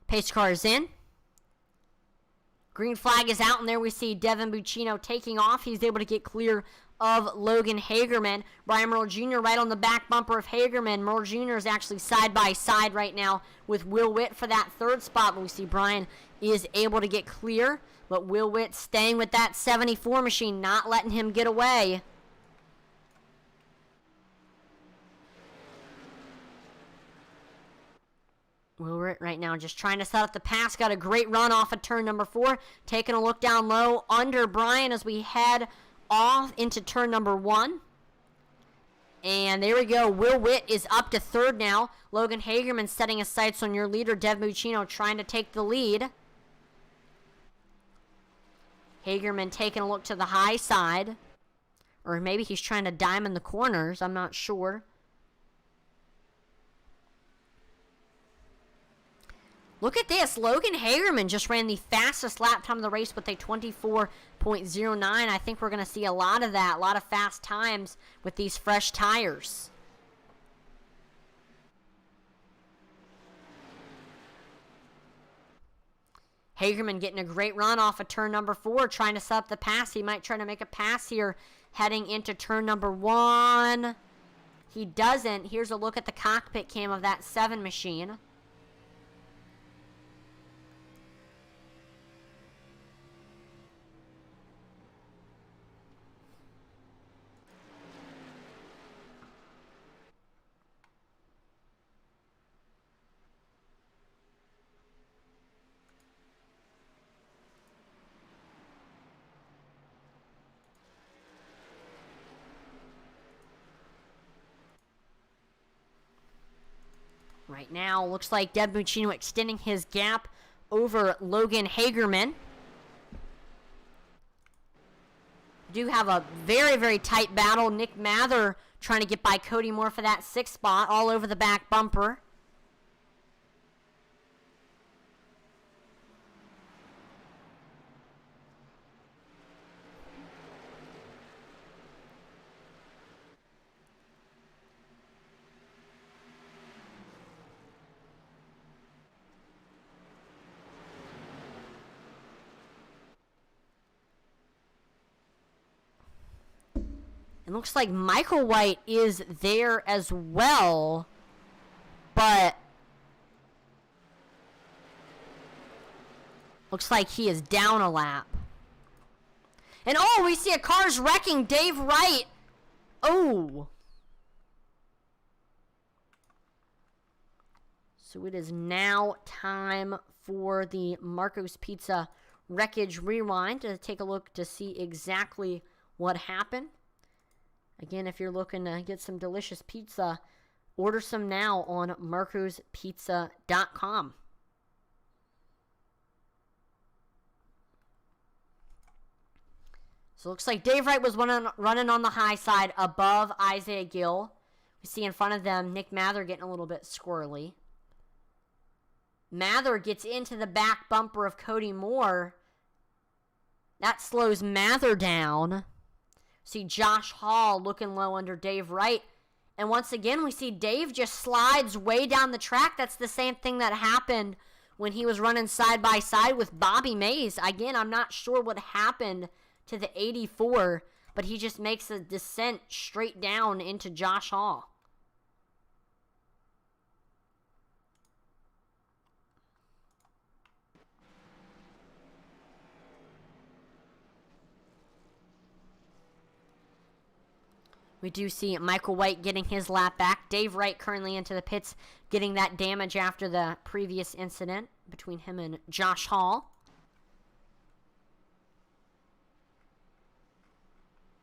[SPEAKER 1] Pace car is in. Green flag is out, and there we see Devin Buccino taking off. He's able to get clear of Logan Hagerman. Brian Merle Jr. right on the back bumper of Hagerman. Merle Jr. is actually side by side right now with Will Witt for that third spot. But we see Brian is able to get clear, but Will Witt staying with that 74 machine, not letting him get away. Will Witt right now just trying to set up the pass. Got a great run off of turn number 4. Taking a look down low under Brian as we head off into turn number 1. And there we go. Will Witt is up to third now. Logan Hagerman setting his sights on your leader, Dev Buccino, trying to take the lead. Hagerman taking a look to the high side. Or maybe he's trying to diamond the corners. I'm not sure. Look at this. Logan Hagerman just ran the fastest lap time of the race with a 24.09. I think we're going to see a lot of that, a lot of fast times with these fresh tires. Hagerman getting a great run off of turn number 4, trying to set up the pass. He might try to make a pass here heading into turn number 1. He doesn't. Here's a look at the cockpit cam of that 7 machine. Right now, looks like Dev Buccino extending his gap over Logan Hagerman. Do have a very, very tight battle. Nick Mather trying to get by Cody Moore for that 6th spot, all over the back bumper. It looks like Michael White is there as well, but Looks like he is down a lap. And oh, we see a car's wrecking Dave Wright. Oh. So it is now time for the Marco's Pizza Wreckage Rewind to take a look to see exactly what happened. Again, if you're looking to get some delicious pizza, order some now on marcospizza.com. So it looks like Dave Wright was running on the high side above Isaiah Gill. We see in front of them Nick Mather getting a little bit squirrely. Mather gets into the back bumper of Cody Moore. That slows Mather down. See Josh Hall looking low under Dave Wright. And once again, we see Dave just slides way down the track. That's the same thing that happened when he was running side by side with Bobby Mays. Again, I'm not sure what happened to the 84, but he just makes a descent straight down into Josh Hall. We do see Michael White getting his lap back. Dave Wright currently into the pits, getting that damage after the previous incident between him and Josh Hall.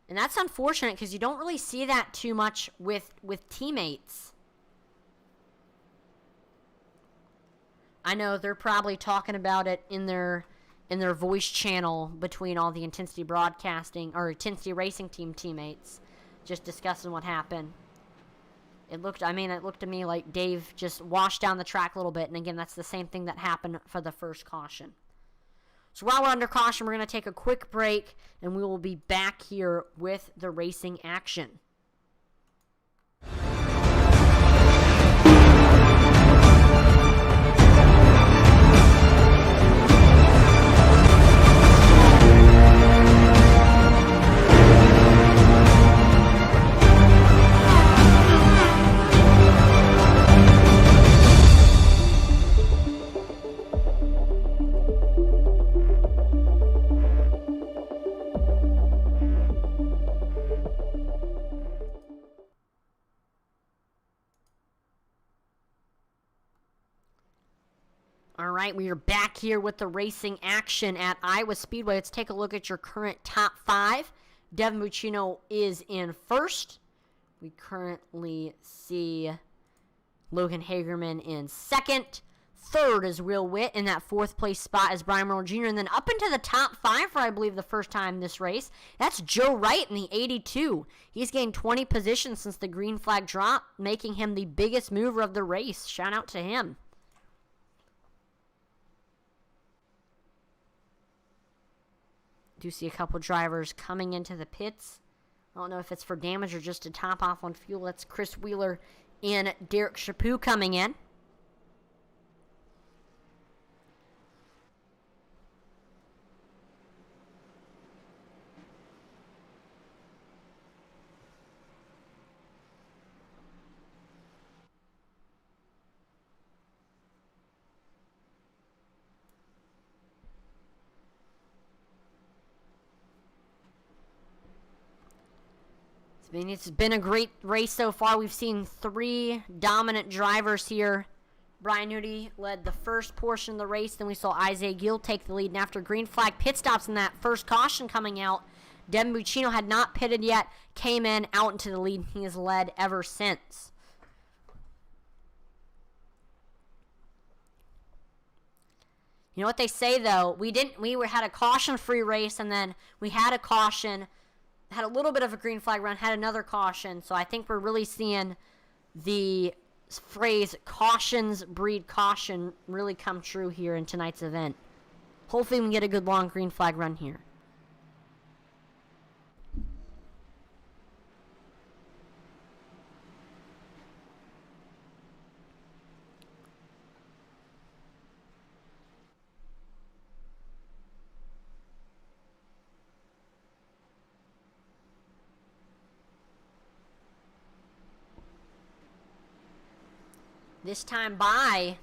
[SPEAKER 1] And that's unfortunate because you don't really see that too much with teammates. I know they're probably talking about it in their voice channel between all the Intensity Broadcasting or Intensity Racing Team teammates, just discussing what happened. It looked to me like Dave just washed down the track a little bit, and again, that's the same thing that happened for the first caution. So while we're under caution, we're going to take a quick break, and we will be back here with the racing action. All right, we are back here with the racing action at Iowa Speedway. Let's take a look at your current top five. Devin Buccino is in first. We currently see Logan Hagerman in second. Third is Will Witt. In that fourth place spot is Brian Merle Jr. And then up into the top five for, I believe, the first time this race, that's Joe Wright in the 82. He's gained 20 positions since the green flag drop, making him the biggest mover of the race. Shout out to him. Do see a couple drivers coming into the pits. I don't know if it's for damage or just to top off on fuel. That's Chris Wheeler and Derek Chaput coming in. I mean, it's been a great race so far. We've seen three dominant drivers here. Brian Nudi led the first portion of the race. Then we saw Isaiah Gill take the lead. And after green flag pit stops in that first caution coming out, Devin Buccino had not pitted yet, came in out into the lead, and he has led ever since. You know what they say, though? We had a caution-free race, and then we had a caution, had a little bit of a green flag run, had another caution. So I think we're really seeing the phrase cautions breed caution really come true here in tonight's event. Hopefully we can get a good long green flag run here. This time by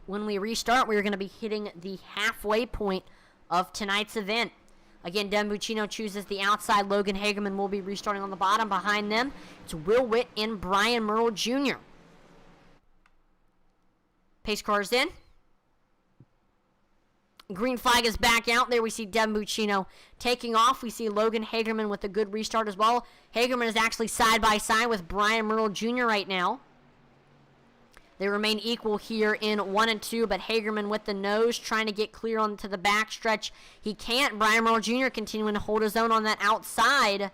[SPEAKER 1] when we restart, we're going to be hitting the halfway point of tonight's event. Again, Devin Buccino chooses the outside. Logan Hagerman will be restarting on the bottom. Behind them, it's Will Witt and Brian Merle Jr. Pace car is in. Green flag is back out. There we see Devin Buccino taking off. We see Logan Hagerman with a good restart as well. Hagerman is actually side by side with Brian Merle Jr. right now. They remain equal here in 1 and 2, but Hagerman with the nose trying to get clear onto the backstretch. He can't. Brian Merle Jr. continuing to hold his own on that outside.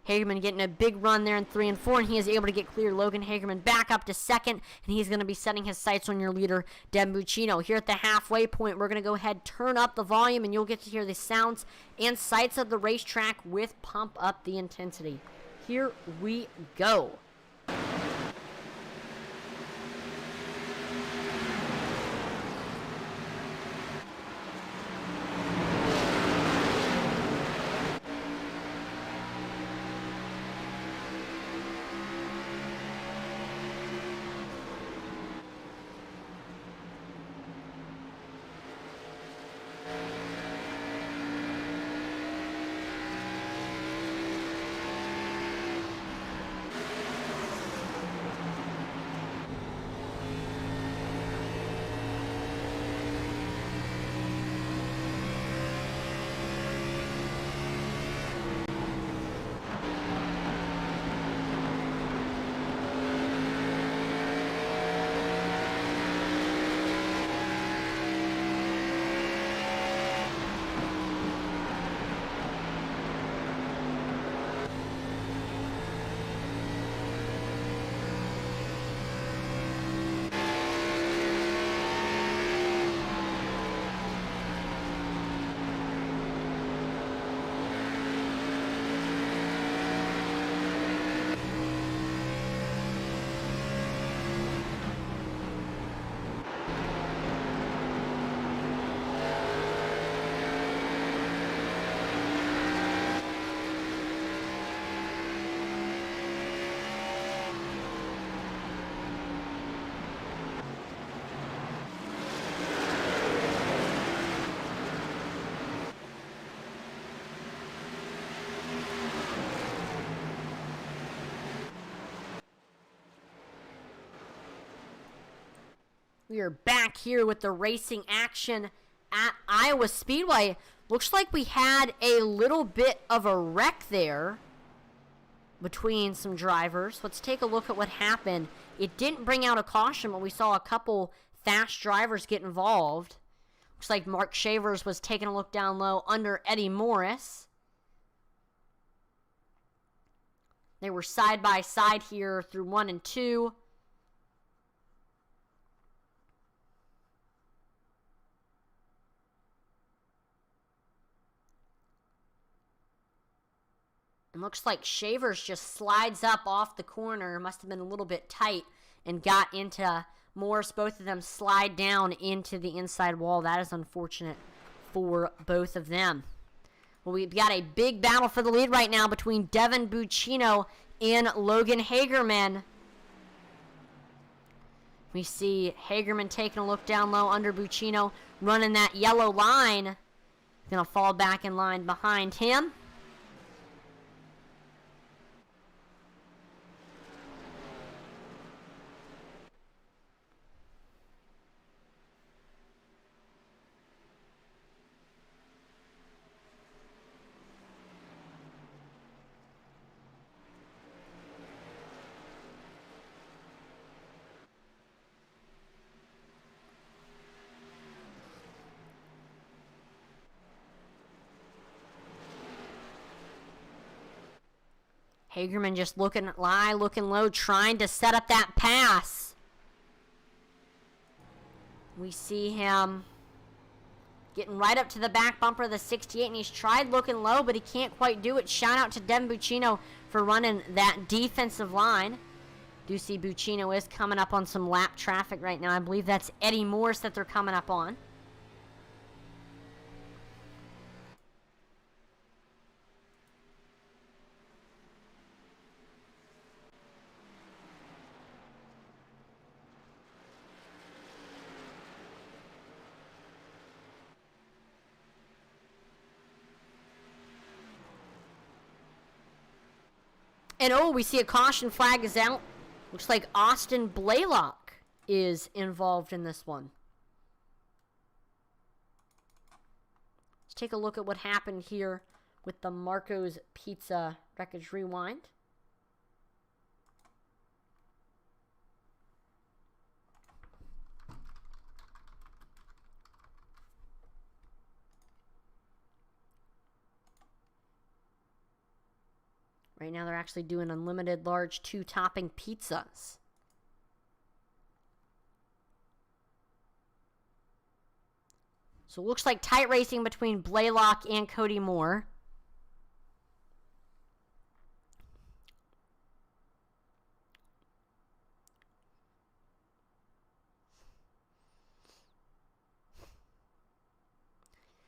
[SPEAKER 1] Hagerman getting a big run there in 3 and 4, and he is able to get clear. Logan Hagerman back up to second, and he's going to be setting his sights on your leader, Devin Buccino. Here at the halfway point, we're going to go ahead, turn up the volume, and you'll get to hear the sounds and sights of the racetrack with Pump Up the Intensity. Here we go. We are back here with the racing action at Iowa Speedway. Looks like we had a little bit of a wreck there between some drivers. Let's take a look at what happened. It didn't bring out a caution, but we saw a couple fast drivers get involved. Looks like Mark Shavers was taking a look down low under Eddie Morris. They were side by side here through 1 and 2. And looks like Shavers just slides up off the corner. Must have been a little bit tight and got into Morris. Both of them slide down into the inside wall. That is unfortunate for both of them. Well, we've got a big battle for the lead right now between Devin Buccino and Logan Hagerman. We see Hagerman taking a look down low under Buccino, running that yellow line. Going to fall back in line behind him. Hagerman just looking high, looking low, trying to set up that pass. We see him getting right up to the back bumper of the 68, and he's tried looking low, but he can't quite do it. Shout out to Devin Buccino for running that defensive line. Do see Buccino is coming up on some lap traffic right now. I believe that's Eddie Morris that they're coming up on. And oh, we see a caution flag is out. Looks like Austin Blaylock is involved in this one. Let's take a look at what happened here with the Marco's Pizza Wreckage Rewind. Right now they're actually doing unlimited large 2-topping pizzas. So it looks like tight racing between Blaylock and Cody Moore.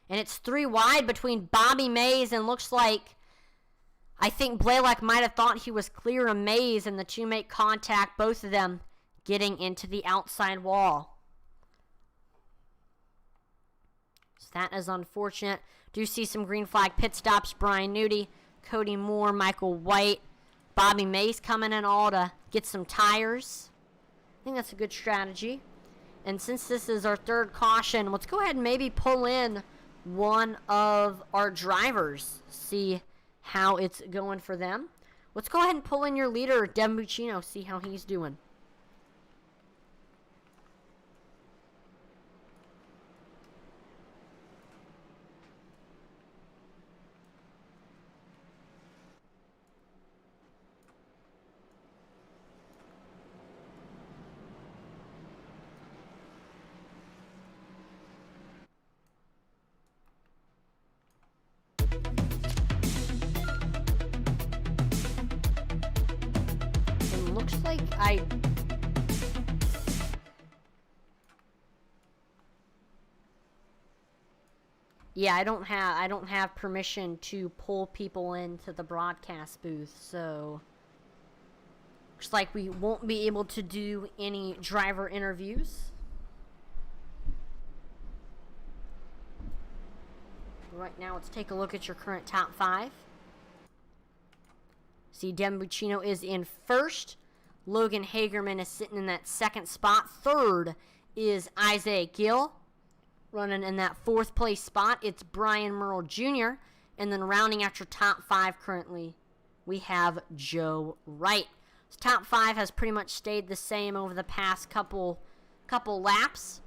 [SPEAKER 1] And it's 3 wide between Bobby Mays and looks like, I think Blaylock might have thought he was clear of Mays, and the two make contact, both of them getting into the outside wall. So that is unfortunate. Do see some green flag pit stops. Brian Nudi, Cody Moore, Michael White, Bobby Mays coming in all to get some tires. I think that's a good strategy. And since this is our third caution, let's go ahead and maybe pull in one of our drivers. See how it's going for them. Let's go ahead and pull in your leader, Devin Buccino, see how he's doing. Looks like I don't have permission to pull people into the broadcast booth, so looks like we won't be able to do any driver interviews. Right now, let's take a look at your current top 5. See, Devin Buccino is in first. Logan Hagerman is sitting in that second spot. Third is Isaiah Gill. Running in that 4th place spot, it's Brian Merle Jr. And then rounding out your top 5 currently, we have Joe Wright. This top 5 has pretty much stayed the same over the past couple laps.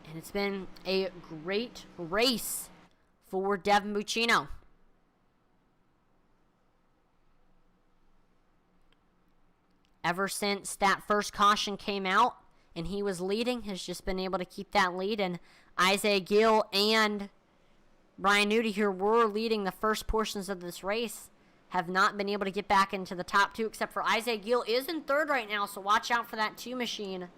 [SPEAKER 1] And it's been a great race for Devin Buccino. Ever since that first caution came out and he was leading, has just been able to keep that lead. And Isaiah Gill and Brian Nudi, who were leading the first portions of this race, have not been able to get back into the top 2, except for Isaiah Gill is in third right now, so watch out for that 2 machine.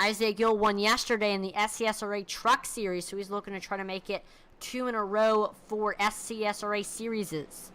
[SPEAKER 1] Isaiah Gill won yesterday in the SCSRA Truck Series, so he's looking to try to make it 2 in a row for SCSRA Series.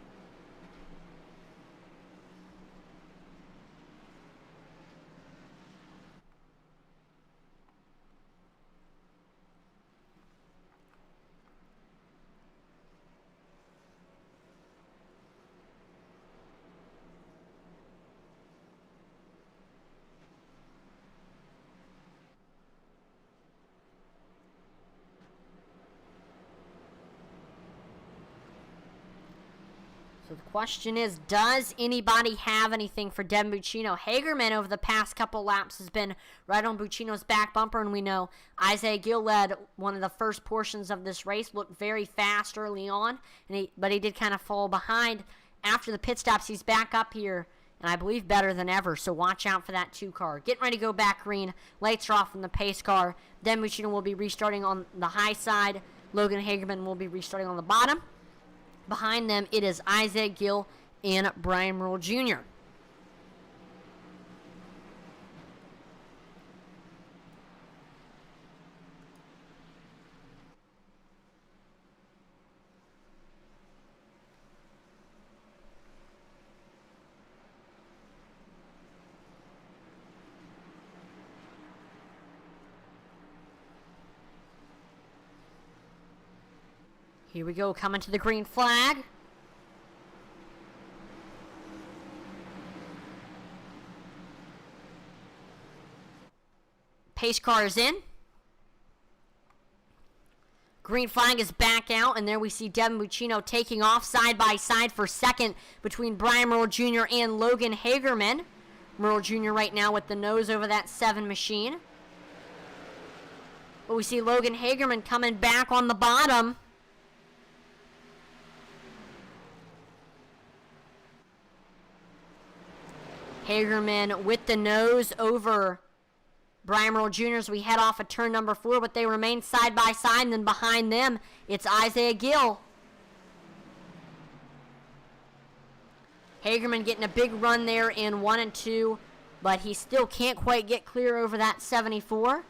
[SPEAKER 1] So the question is, does anybody have anything for Devin Buccino? Hagerman over the past couple laps has been right on Buccino's back bumper, and we know Isaiah Gill led one of the first portions of this race, looked very fast early on, but he did kind of fall behind. After the pit stops, he's back up here, and I believe better than ever, so watch out for that 2 car. Getting ready to go back green. Lights are off from the pace car. Devin Buccino will be restarting on the high side. Logan Hagerman will be restarting on the bottom. Behind them, it is Isaiah Gill and Brian Merle Jr. Here we go, coming to the green flag. pace car is in. Green flag is back out, and there we see Devin Buccino taking off side by side for second between Brian Merle Jr. and Logan Hagerman. Merle Jr. right now with the nose over that 7 machine. But we see Logan Hagerman coming back on the bottom. Hagerman with the nose over Brian Merle Jr. as we head off of turn number 4, but they remain side by side, and then behind them, it's Isaiah Gill. Hagerman getting a big run there in 1 and 2, but he still can't quite get clear over that 74.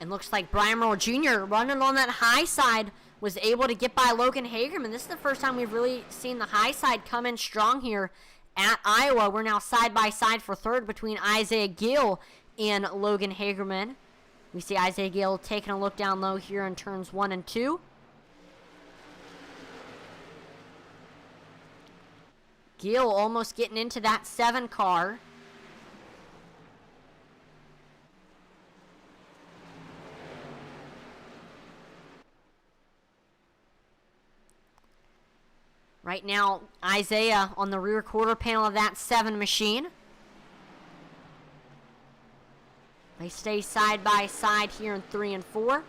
[SPEAKER 1] And looks like Brian Merle Jr. running on that high side was able to get by Logan Hagerman. This is the first time we've really seen the high side come in strong here at Iowa. We're now side by side for third between Isaiah Gill and Logan Hagerman. We see Isaiah Gill taking a look down low here in turns 1 and 2. Gill almost getting into that 7 car. Right now, Isaiah on the rear quarter panel of that 7 machine. They stay side by side here in 3 and 4.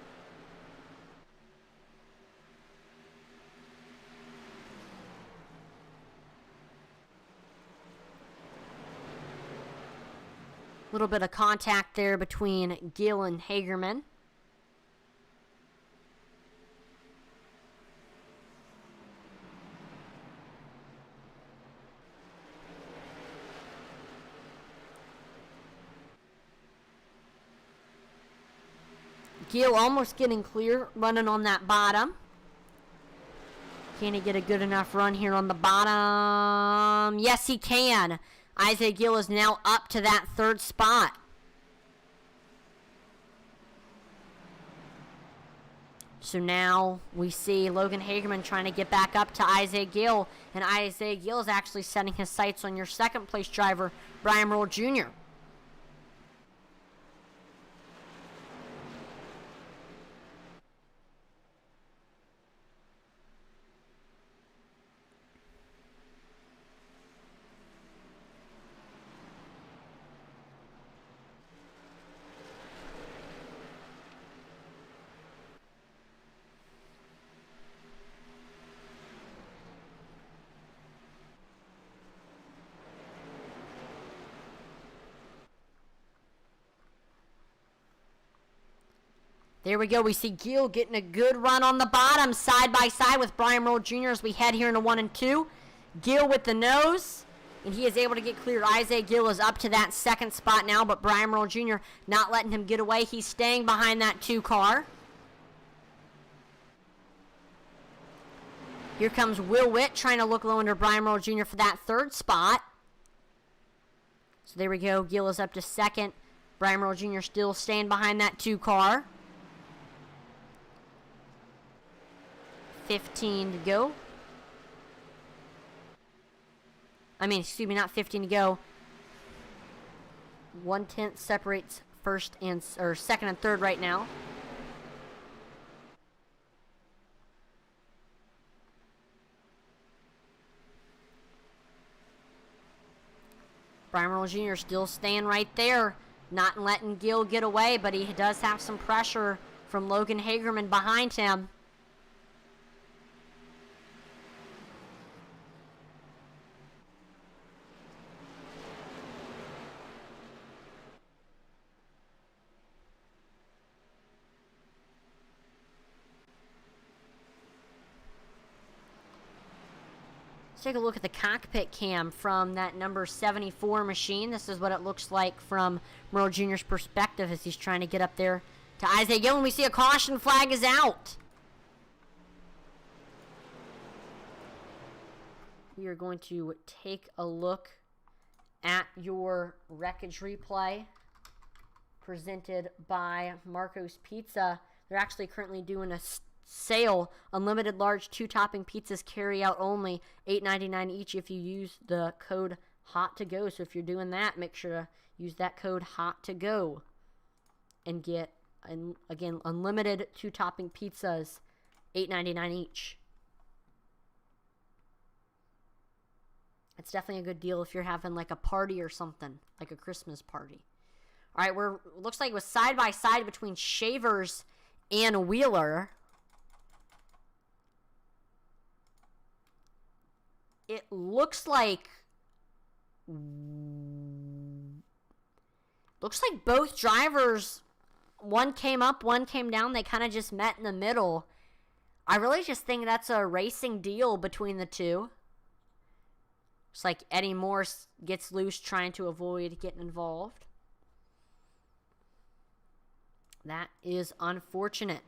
[SPEAKER 1] Little bit of contact there between Gill and Hagerman. Gill almost getting clear, running on that bottom. Can he get a good enough run here on the bottom? Yes, he can. Isaiah Gill is now up to that 3rd spot. So now we see Logan Hagerman trying to get back up to Isaiah Gill, and Isaiah Gill is actually setting his sights on your 2nd place driver, Brian Merle Jr. There we go. We see Gill getting a good run on the bottom, side by side with Brian Merle Jr. as we head here into 1 and 2. Gill with the nose, and he is able to get clear. Isaiah Gill is up to that 2nd spot now, but Brian Merle Jr. not letting him get away. He's staying behind that 2 car. Here comes Will Witt trying to look low under Brian Merle Jr. for that 3rd spot. So there we go. Gill is up to 2nd. Brian Merle Jr. still staying behind that 2 car. 15 to go. Excuse me, not 15 to go. 1/10 separates 2nd and 3rd right now. Brian Merle Jr. still staying right there, not letting Gill get away, but he does have some pressure from Logan Hagerman behind him. Let's take a look at the cockpit cam from that number 74 machine. This is what it looks like from Merle Jr.'s perspective as he's trying to get up there to Isaiah Gill, and we see a caution flag is out. we are going to take a look at your Wreckage Replay presented by Marco's Pizza. They're actually currently doing a sale. Unlimited large 2-topping pizzas, carry out only, $8.99 each if you use the code HOT2GO. So if you're doing that, make sure to use that code HOT2GO and get, again, unlimited 2-topping pizzas, $8.99 each. It's definitely a good deal if you're having like a party or something, like a Christmas party. All right, looks like it was side by side between Shavers and Wheeler. It looks like both drivers, one came up, one came down. They kind of just met in the middle. I really just think that's a racing deal between the two. It's like Eddie Morse gets loose trying to avoid getting involved. That is unfortunate.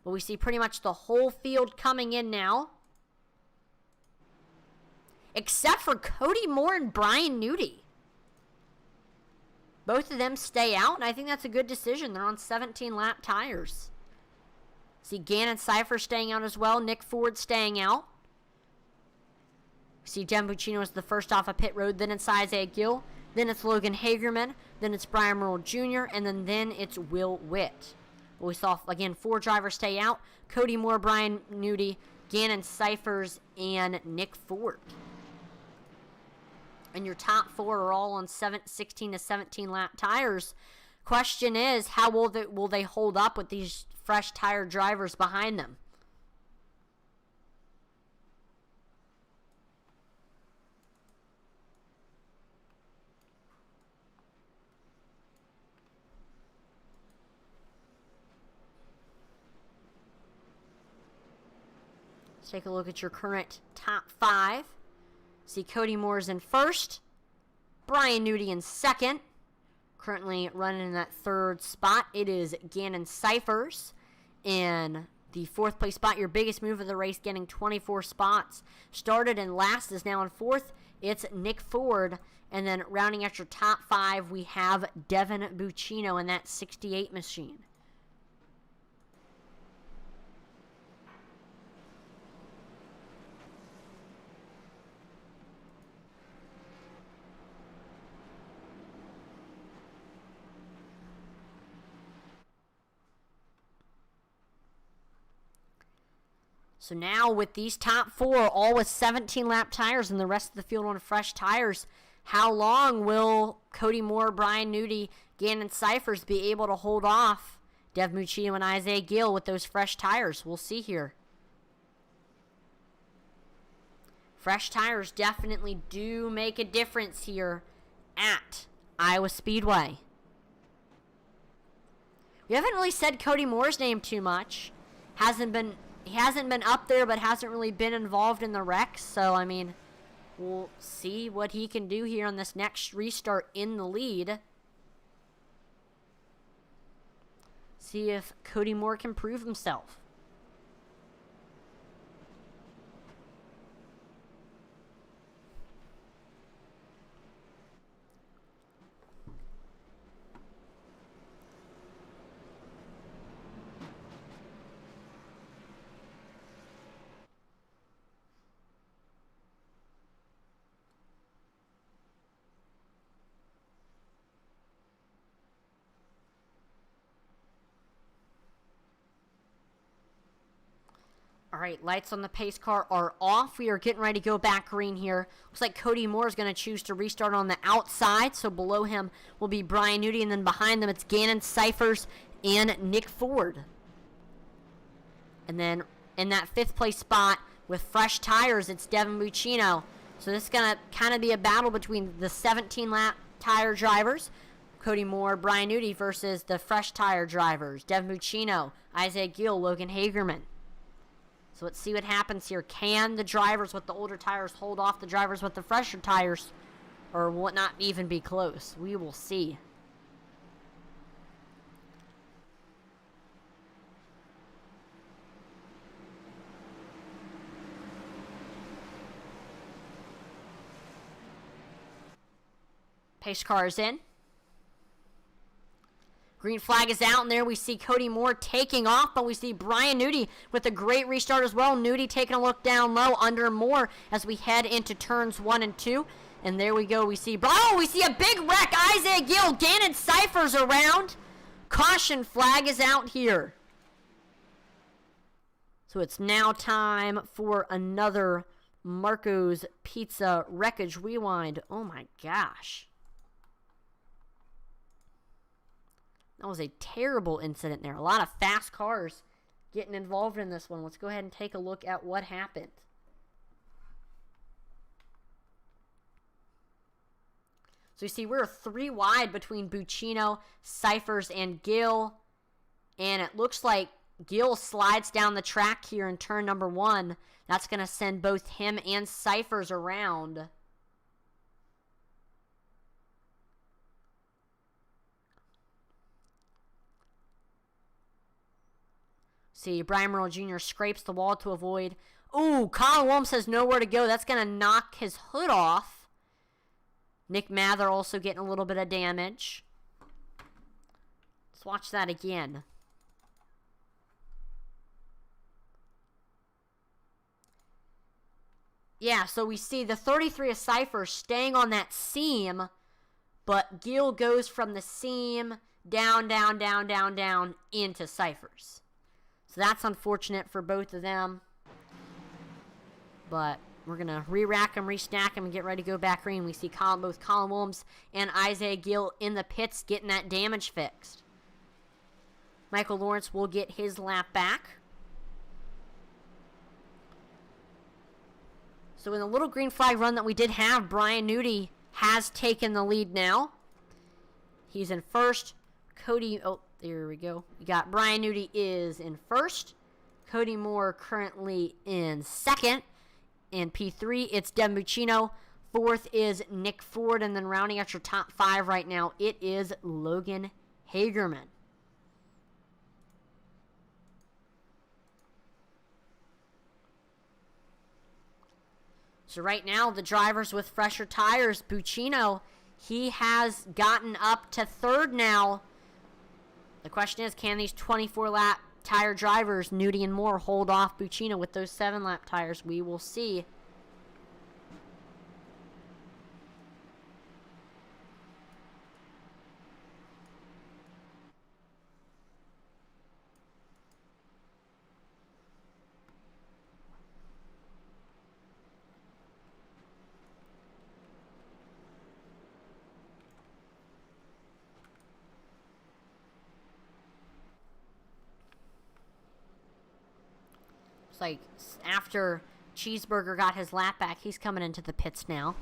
[SPEAKER 1] But we see pretty much the whole field coming in now, except for Cody Moore and Brian Nudi. Both of them stay out, and I think that's a good decision. They're on 17-lap tires. See Gannon Cypher staying out as well. Nick Ford staying out. See Devin Buccino is the first off a pit road. Then it's Isaiah Gill. Then it's Logan Hagerman. Then it's Brian Merle Jr. And then it's Will Witt. We saw, again, 4 drivers stay out. Cody Moore, Brian Nudi, Gannon Cyphers, and Nick Ford. And your top 4 are all on 16 to 17 lap tires. Question is, how will they hold up with these fresh tire drivers behind them? Let's take a look at your current top 5. See Cody Moore's in first. Brian Nudi in second. Currently running in that 3rd spot, it is Gannon Cyphers. In the 4th place spot, your biggest move of the race, getting 24 spots. Started in last, is now in 4th. It's Nick Ford. And then rounding out your top 5, we have Devin Buccino in that 68 machine. So now with these top 4, all with 17-lap tires and the rest of the field on fresh tires, how long will Cody Moore, Brian Nudi, Gannon Cyphers be able to hold off Dev Buccino and Isaiah Gill with those fresh tires? We'll see here. Fresh tires definitely do make a difference here at Iowa Speedway. We haven't really said Cody Moore's name too much. He hasn't been up there, but hasn't really been involved in the wrecks. So, I mean, we'll see what he can do here on this next restart in the lead. See if Cody Moore can prove himself. All right, lights on the pace car are off. We are getting ready to go back green here. Looks like Cody Moore is going to choose to restart on the outside. So below him will be Brian Nudi, and then behind them it's Gannon Cyphers and Nick Ford. And then in that 5th place spot with fresh tires, it's Devin Buccino. So this is going to kind of be a battle between the 17-lap tire drivers, Cody Moore, Brian Nudi, versus the fresh tire drivers, Devin Buccino, Isaiah Gill, Logan Hagerman. So let's see what happens here. Can the drivers with the older tires hold off the drivers with the fresher tires? Or will it not even be close? We will see. Pace car is in. Green flag is out, and there we see Cody Moore taking off, but we see Brian Nudi with a great restart as well. Nudi taking a look down low under Moore as we head into turns 1 and 2. And there we go. We see a big wreck. Isaiah Gill, Gannon Cyphers around. Caution flag is out here. So it's now time for another Marco's Pizza Wreckage Rewind. Oh my gosh. That was a terrible incident there. A lot of fast cars getting involved in this one. Let's go ahead and take a look at what happened. So you see we're 3 wide between Buccino, Cyphers, and Gill. And it looks like Gill slides down the track here in turn number 1. That's going to send both him and Cyphers around. See, Brian Merle Jr. scrapes the wall to avoid. Ooh, Colin Williams has nowhere to go. That's going to knock his hood off. Nick Mather also getting a little bit of damage. Let's watch that again. Yeah, so we see the 33 of Cyphers staying on that seam, but Gill goes from the seam down into Cyphers. So that's unfortunate for both of them. But we're going to re-rack them, re-stack them, and get ready to go back green. We see both Colin Williams and Isaiah Gill in the pits getting that damage fixed. Michael Lawrence will get his lap back. So in the little green flag run that we did have, Brian Nudi has taken the lead now. He's in first. Cody, oh, there we go. We got Brian Nudi is in first. Cody Moore currently in second. In P3, it's Devin Buccino. Fourth is Nick Ford. And then rounding out your top 5 right now, it is Logan Hagerman. So right now, the drivers with fresher tires, Buccino, he has gotten up to third now. The question is, can these 24-lap tire drivers, Nudi and Moore, hold off Buccino with those 7-lap tires? We will see. It's like after Cheeseburger got his lap back, he's coming into the pits now.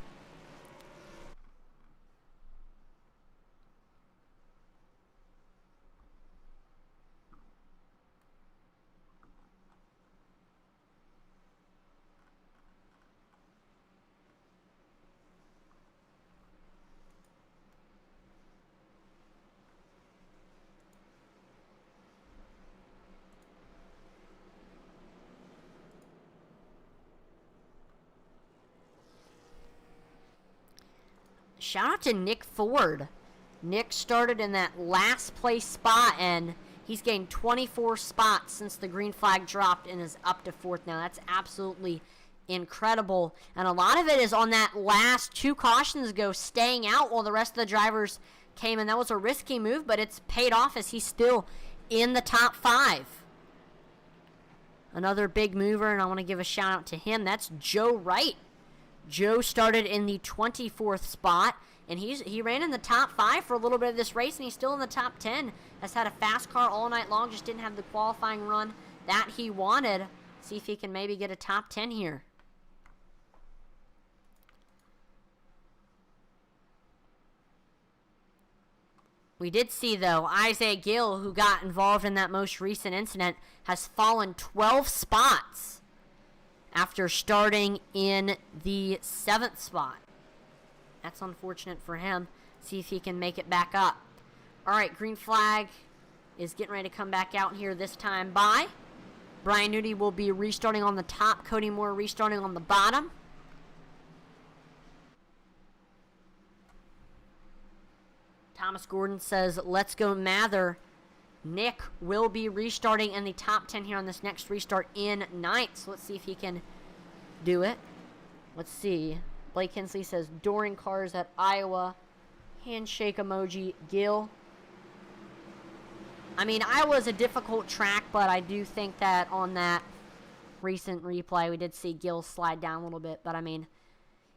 [SPEAKER 1] Shout out to Nick Ford. Nick started in that last place spot, and he's gained 24 spots since the green flag dropped and is up to 4th now. That's absolutely incredible. And a lot of it is on that last 2 cautions ago, staying out while the rest of the drivers came in. That was a risky move, but it's paid off as he's still in the top 5. Another big mover, and I want to give a shout out to him. That's Joe Wright. Joe started in the 24th spot, and he ran in the top 5 for a little bit of this race, and he's still in the top 10. Has had a fast car all night long, just didn't have the qualifying run that he wanted. See if he can maybe get a top 10 here. We did see, though, Isaiah Gill, who got involved in that most recent incident, has fallen 12 spots after starting in the 7th spot. That's unfortunate for him. See if he can make it back up. All right, green flag is getting ready to come back out here this time by. Brian Nudi will be restarting on the top. Cody Moore restarting on the bottom. Thomas Gordon says, let's go Mather. Nick will be restarting in the top 10 here on this next restart in 9th. So let's see if he can do it. Let's see. Blake Hensley says, Doring cars at Iowa. Handshake emoji, Gill. I mean, Iowa's a difficult track, but I do think that on that recent replay, we did see Gill slide down a little bit. But, I mean,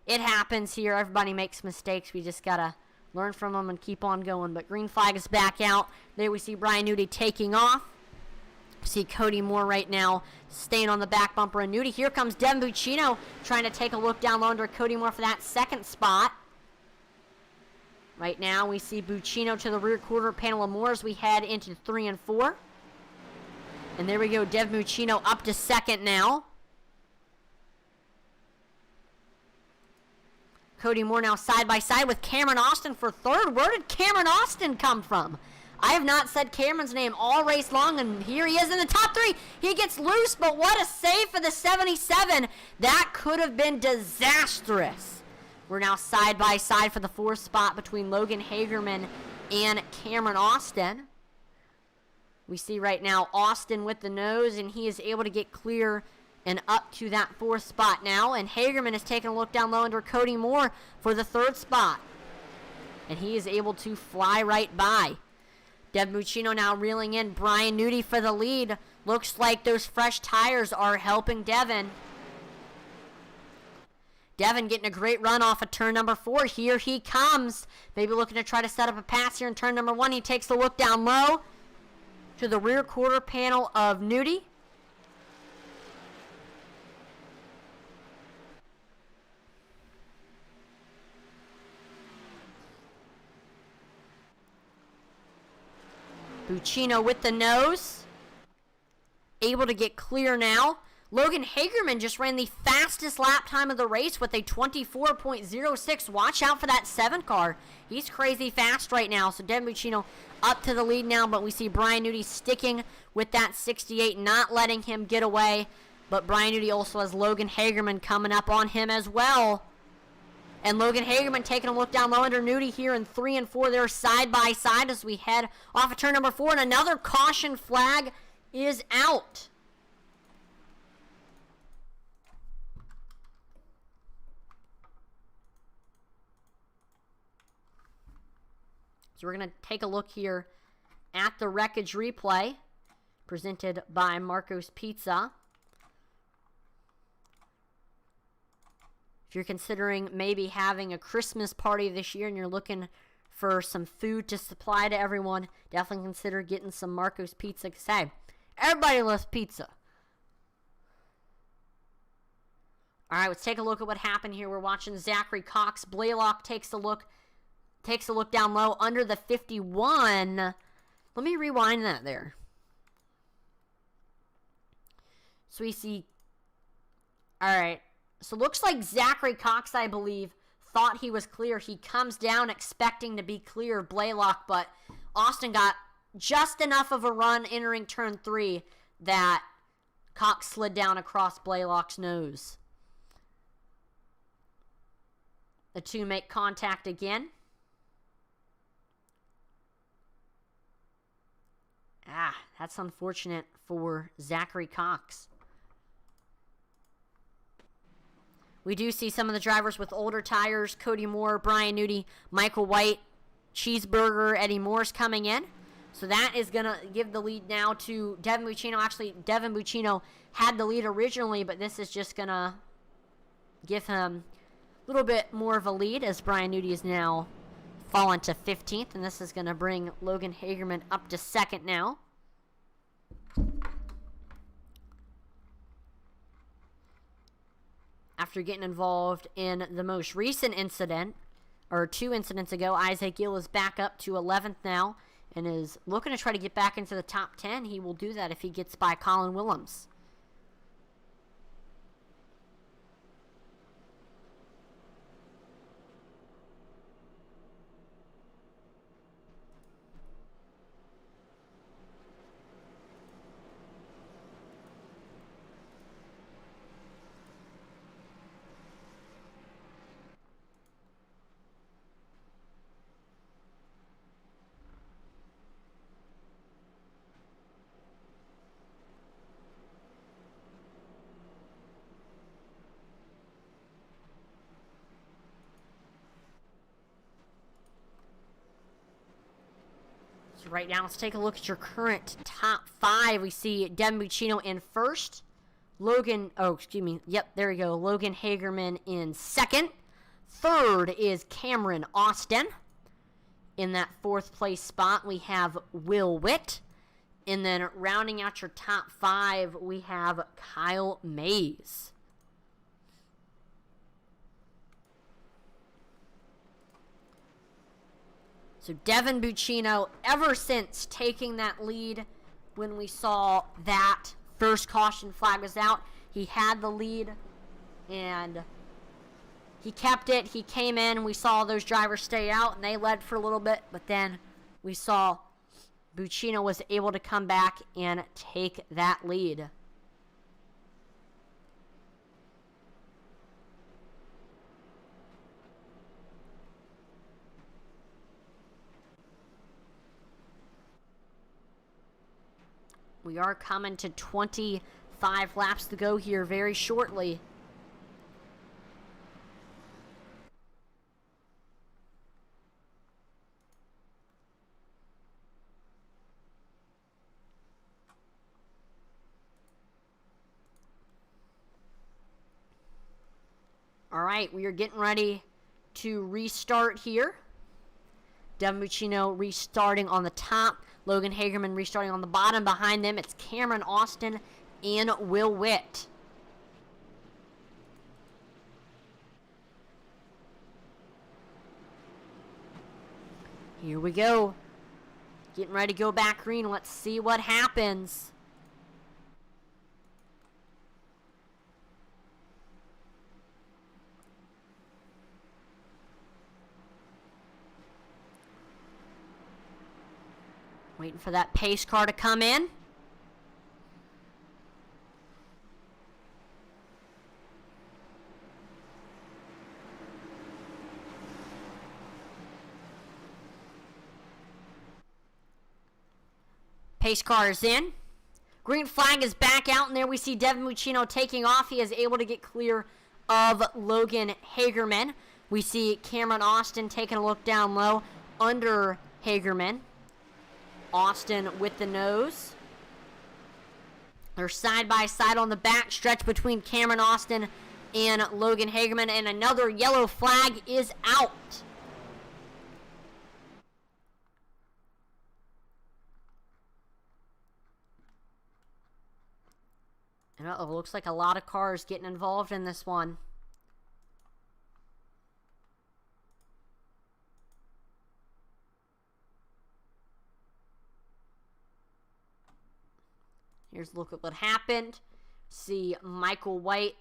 [SPEAKER 1] it happens here. Everybody makes mistakes. We just got to learn from them and keep on going. But green flag is back out. There we see Brian Nudi taking off. We see Cody Moore right now staying on the back bumper. And Nudi, here comes Devin Buccino trying to take a look down low under Cody Moore for that second spot. Right now, we see Buccino to the rear quarter panel of Moore as we head into 3 and 4. And there we go, Dev Buccino up to second now. Cody Moore now side by side with Cameron Austin for third. Where did Cameron Austin come from? I have not said Cameron's name all race long, and here he is in the top 3. He gets loose, but what a save for the 77. That could have been disastrous. We're now side by side for the 4th spot between Logan Hagerman and Cameron Austin. We see right now Austin with the nose, and he is able to get clear and up to that 4th spot now. And Hagerman is taking a look down low under Cody Moore for the 3rd spot. And he is able to fly right by. Dev Buccino now reeling in Brian Nudi for the lead. Looks like those fresh tires are helping Devin. Devin getting a great run off of turn number 4. Here he comes. Maybe looking to try to set up a pass here in turn number 1. He takes a look down low to the rear quarter panel of Nudi. Buccino with the nose. Able to get clear now. Logan Hagerman just ran the fastest lap time of the race with a 24.06. Watch out for that 7 car. He's crazy fast right now. So Devin Buccino up to the lead now, but we see Brian Nudi sticking with that 68, not letting him get away. But Brian Nudi also has Logan Hagerman coming up on him as well. And Logan Hagerman taking a look down low under Nudi here in 3 and 4. They're side by side as we head off of turn number 4. And another caution flag is out. So we're going to take a look here at the Wreckage Replay presented by Marco's Pizza. If you're considering maybe having a Christmas party this year and you're looking for some food to supply to everyone, definitely consider getting some Marco's Pizza. Because, hey, everybody loves pizza. All right, let's take a look at what happened here. We're watching Zachary Cox. Blaylock takes a look down low under the 51. Let me rewind that there. So we see, all right, so looks like Zachary Cox, I believe, thought he was clear. He comes down expecting to be clear of Blaylock, but Austin got just enough of a run entering turn 3 that Cox slid down across Blaylock's nose. The two make contact again. That's unfortunate for Zachary Cox. We do see some of the drivers with older tires. Cody Moore, Brian Nudi, Michael White, Cheeseburger, Eddie Morse coming in. So that is going to give the lead now to Devin Buccino. Actually, Devin Buccino had the lead originally, but this is just going to give him a little bit more of a lead as Brian Nudi is now fallen to 15th. And this is going to bring Logan Hagerman up to 2nd now. After getting involved in the most recent incident, or 2 incidents ago, Isaac Gill is back up to 11th now and is looking to try to get back into the top 10. He will do that if he gets by Colin Williams. So right now, let's take a look at your current top 5. We see Devin Buccino in first. Logan Hagerman in second. Third is Cameron Austin. In that 4th place spot, we have Will Witt. And then rounding out your top 5, we have Kyle Mays. So Devin Buccino, ever since taking that lead when we saw that first caution flag was out, he had the lead and he kept it. He came in, we saw those drivers stay out and they led for a little bit, but then we saw Buccino was able to come back and take that lead. We are coming to 25 laps to go here very shortly. All right, we are getting ready to restart here. Devin Buccino restarting on the top. Logan Hagerman restarting on the bottom. Behind them, it's Cameron Austin and Will Witt. Here we go. Getting ready to go back green. Let's see what happens. Waiting for that pace car to come in. Pace car is in. Green flag is back out, and there we see Devin Buccino taking off. He is able to get clear of Logan Hagerman. We see Cameron Austin taking a look down low under Hagerman. Austin with the nose. They're side by side on the back stretch between Cameron Austin and Logan Hagerman, and another yellow flag is out. And it looks like a lot of cars getting involved in this one. Here's a look at what happened. See Michael White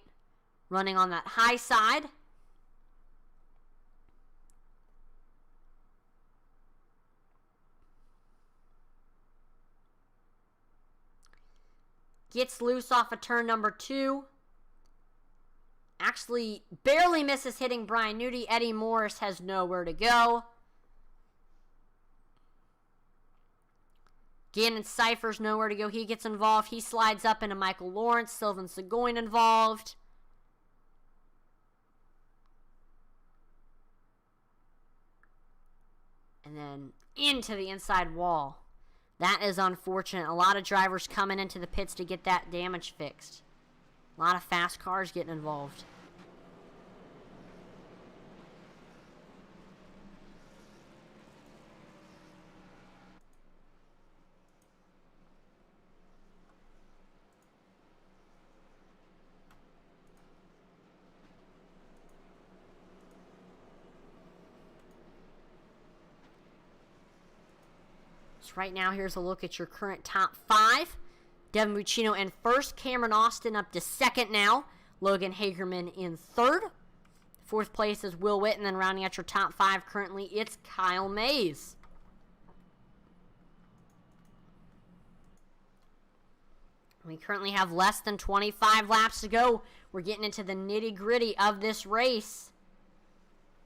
[SPEAKER 1] running on that high side. Gets loose off of turn number 2. Actually barely misses hitting Brian Nudi. Eddie Morris has nowhere to go. Gannon Cypher's nowhere to go. He gets involved. He slides up into Michael Lawrence. Sylvan Seguin involved. And then into the inside wall. That is unfortunate. A lot of drivers coming into the pits to get that damage fixed. A lot of fast cars getting involved. Right now, here's a look at your current top 5. Devin Buccino in first. Cameron Austin up to second now. Logan Hagerman in third. 4th place is Will Witt. And then rounding out your top 5 currently, it's Kyle Mays. We currently have less than 25 laps to go. We're getting into the nitty-gritty of this race.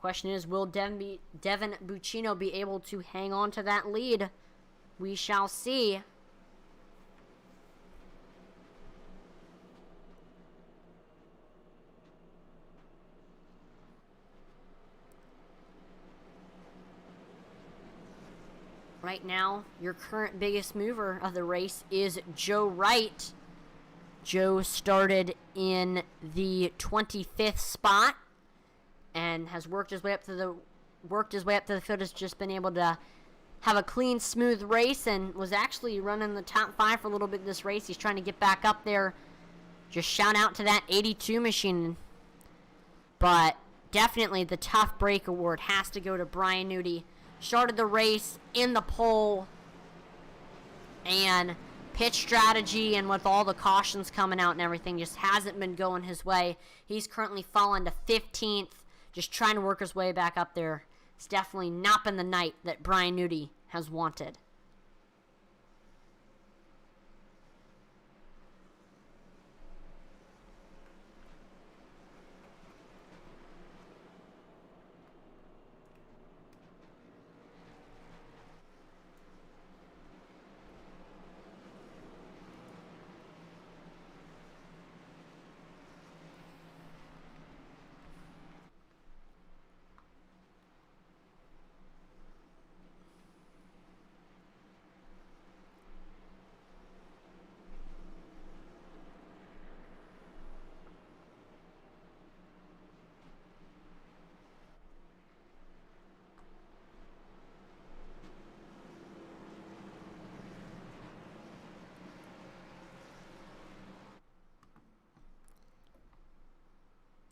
[SPEAKER 1] Question is, will Devin Buccino be able to hang on to that lead? We shall see. Right now, your current biggest mover of the race is Joe Wright. Joe started in the 25th spot and has worked his way up to the field. Has just been able to have a clean, smooth race and was actually running the top 5 for a little bit this race. He's trying to get back up there. Just shout out to that 82 machine. But definitely the tough break award has to go to Brian Nudi. Started the race in the pole, and pitch strategy and with all the cautions coming out and everything just hasn't been going his way. He's currently fallen to 15th, just trying to work his way back up there. It's definitely not been the night that Brian Nudi has wanted.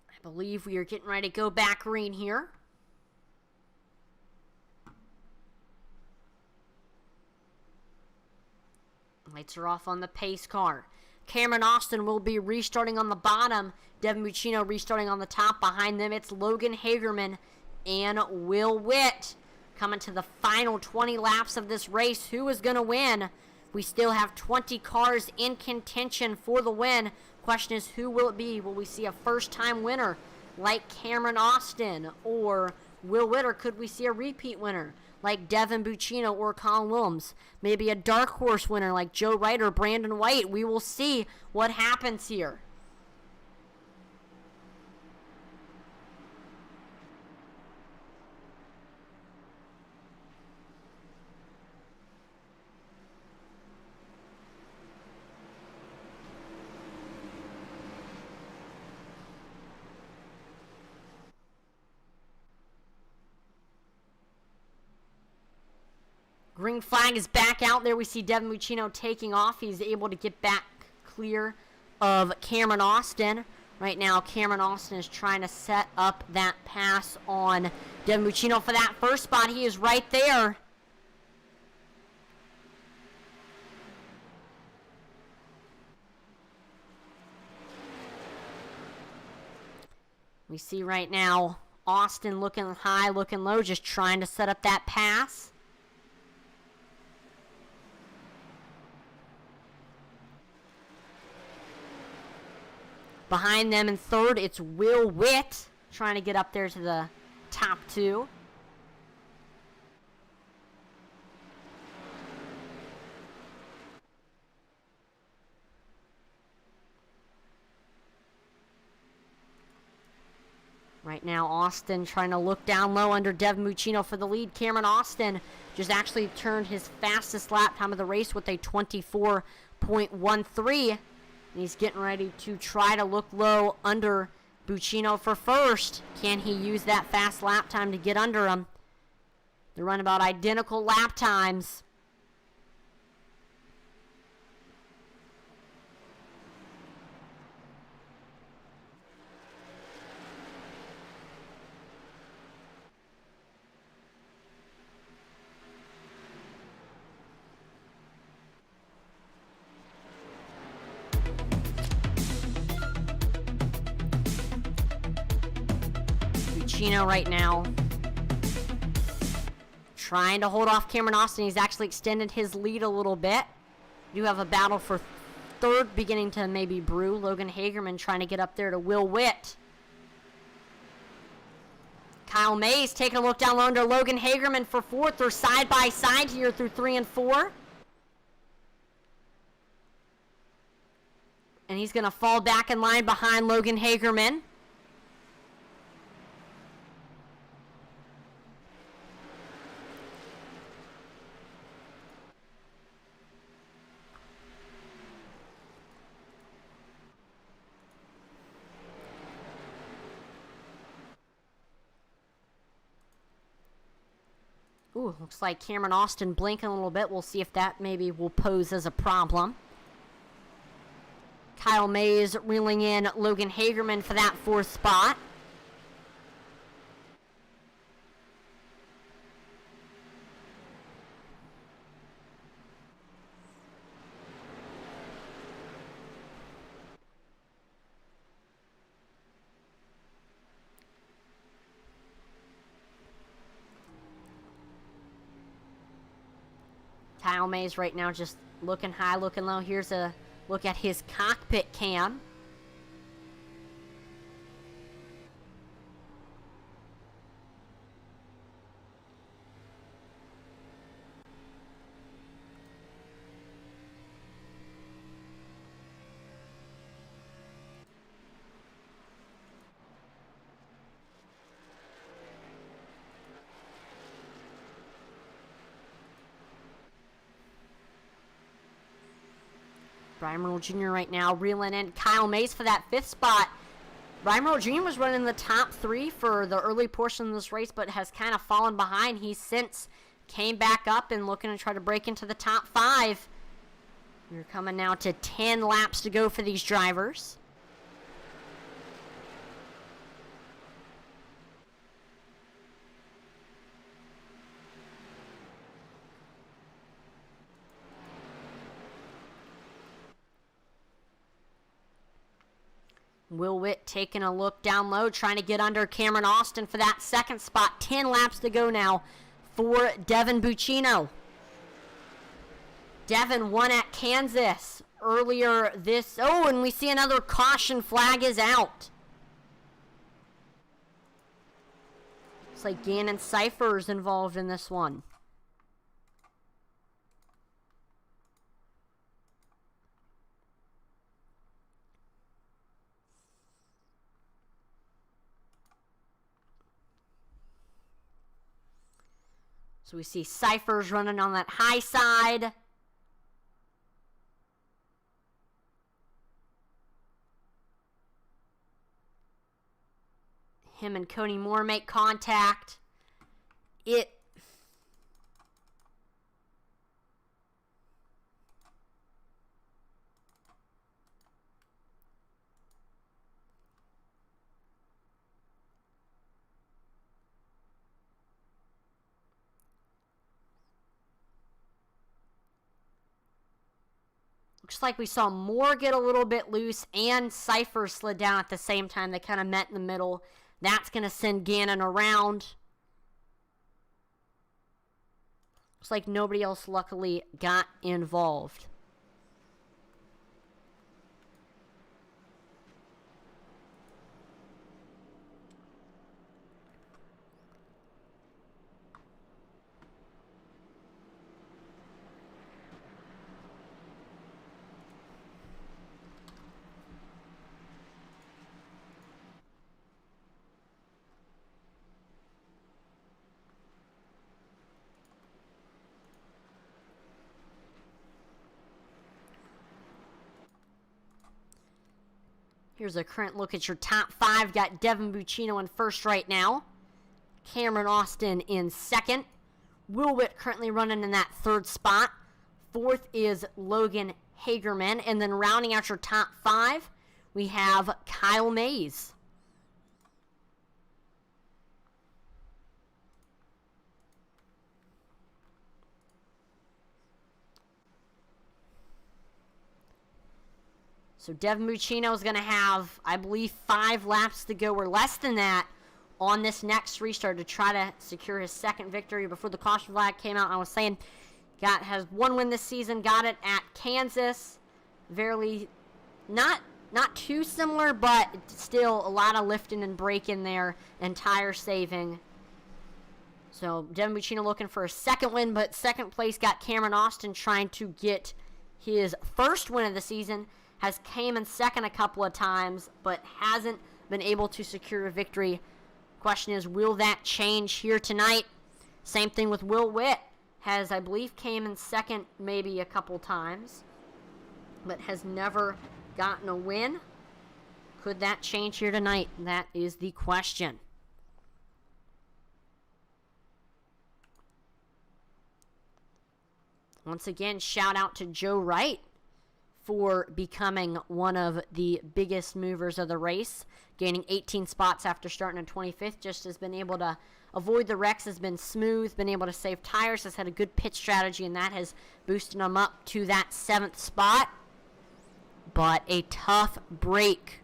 [SPEAKER 1] I believe we are getting ready to go back green here. Lights are off on the pace car. Cameron Austin will be restarting on the bottom. Devin Buccino restarting on the top. Behind them, it's Logan Hagerman and Will Witt. Coming to the final 20 laps of this race. Who is going to win? We still have 20 cars in contention for the win. Question is, who will it be? Will we see a first-time winner like Cameron Austin or Will Witt, or could we see a repeat winner like Devin Buccino or Colin Williams? Maybe a dark horse winner like Joe Wright or Brandon White. We will see what happens here. Green flag is back out there. We see Devin Buccino taking off. He's able to get back clear of Cameron Austin. Right now, Cameron Austin is trying to set up that pass on Devin Buccino for that first spot. He is right there. We see right now Austin looking high, looking low, just trying to set up that pass. Behind them in third, it's Will Witt trying to get up there to the top 2. Right now, Austin trying to look down low under Devin Buccino for the lead. Cameron Austin just actually turned his fastest lap time of the race with a 24.13. And he's getting ready to try to look low under Buccino for first. Can he use that fast lap time to get under him? They run about identical lap times. Buccino right now trying to hold off Cameron Austin. He's actually extended his lead a little bit. You have a battle for third beginning to maybe brew. Logan Hagerman trying to get up there to Will Witt. Kyle Mays taking a look down low under Logan Hagerman for fourth. They're side by side here through 3 and 4. And he's going to fall back in line behind Logan Hagerman. Ooh, looks like Cameron Austin blinking a little bit. We'll see if that maybe will pose as a problem. Kyle Mays reeling in Logan Hagerman for that 4th spot. Kyle Mays right now just looking high, looking low. Here's a look at his cockpit cam. Brian Merle Jr. right now reeling in Kyle Mays for that 5th spot. Brian Merle Jr. was running the top 3 for the early portion of this race, but has kind of fallen behind. He since came back up and looking to try to break into the top 5. We're coming now to 10 laps to go for these drivers. Will Witt taking a look down low, trying to get under Cameron Austin for that 2nd spot. 10 laps to go now for Devin Buccino. Devin won at Kansas earlier this... Oh, and we see another caution flag is out. Looks like Gannon Cypher's involved in this one. So we see Cypher's running on that high side. Him and Cody Moore make contact. Looks like we saw Moore get a little bit loose and Cypher slid down at the same time. They kind of met in the middle. That's going to send Gannon around. Looks like nobody else luckily got involved. Here's a current look at your top 5. Got Devin Buccino in 1st right now. Cameron Austin in 2nd. Will Witt currently running in that 3rd spot. 4th is Logan Hagerman. And then rounding out your top 5, we have Kyle Mays. So Devin Buccino is going to have, I believe, 5 laps to go or less than that on this next restart to try to secure his 2nd victory. Before the caution flag came out, I was saying has 1 win this season, got it at Kansas. Very not too similar, but still a lot of lifting and braking there and tire saving. So Devin Buccino looking for a 2nd win, but 2nd place got Cameron Austin trying to get his 1st win of the season. Has came in 2nd a couple of times, but hasn't been able to secure a victory. Question is, will that change here tonight? Same thing with Will Witt. Has, I believe, came in 2nd maybe a couple times, but has never gotten a win. Could that change here tonight? That is the question. Once again, shout out to Joe Wright for becoming one of the biggest movers of the race, gaining 18 spots after starting in 25th. Just has been able to avoid the wrecks, has been smooth, been able to save tires, has had a good pit strategy, and that has boosted him up to that 7th spot. But a tough break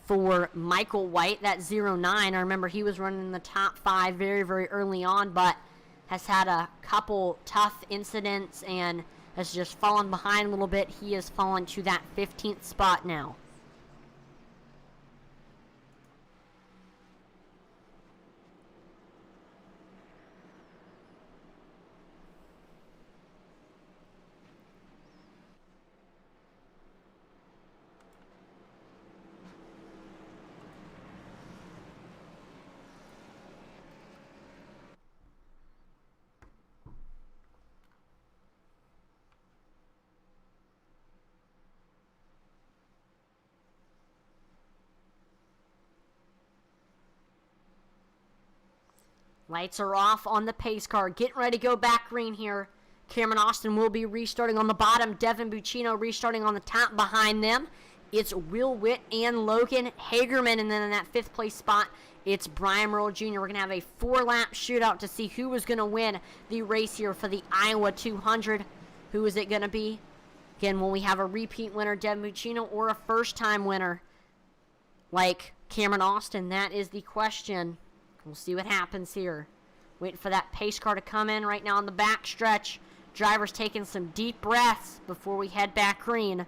[SPEAKER 1] for Michael White, that 09. I remember he was running in the top 5 very, very early on, but has had a couple tough incidents and has just fallen behind a little bit. He has fallen to that 15th spot now. Lights are off on the pace car. Getting ready to go back green here. Cameron Austin will be restarting on the bottom. Devin Buccino restarting on the top behind them. It's Will Witt and Logan Hagerman. And then in that 5th place spot, it's Brian Merle Jr. We're going to have a 4-lap shootout to see who was going to win the race here for the Iowa 200. Who is it going to be? Again, will we have a repeat winner, Devin Buccino, or a first-time winner like Cameron Austin? That is the question. We'll see what happens here. Waiting for that pace car to come in right now on the back stretch. Drivers taking some deep breaths before we head back green.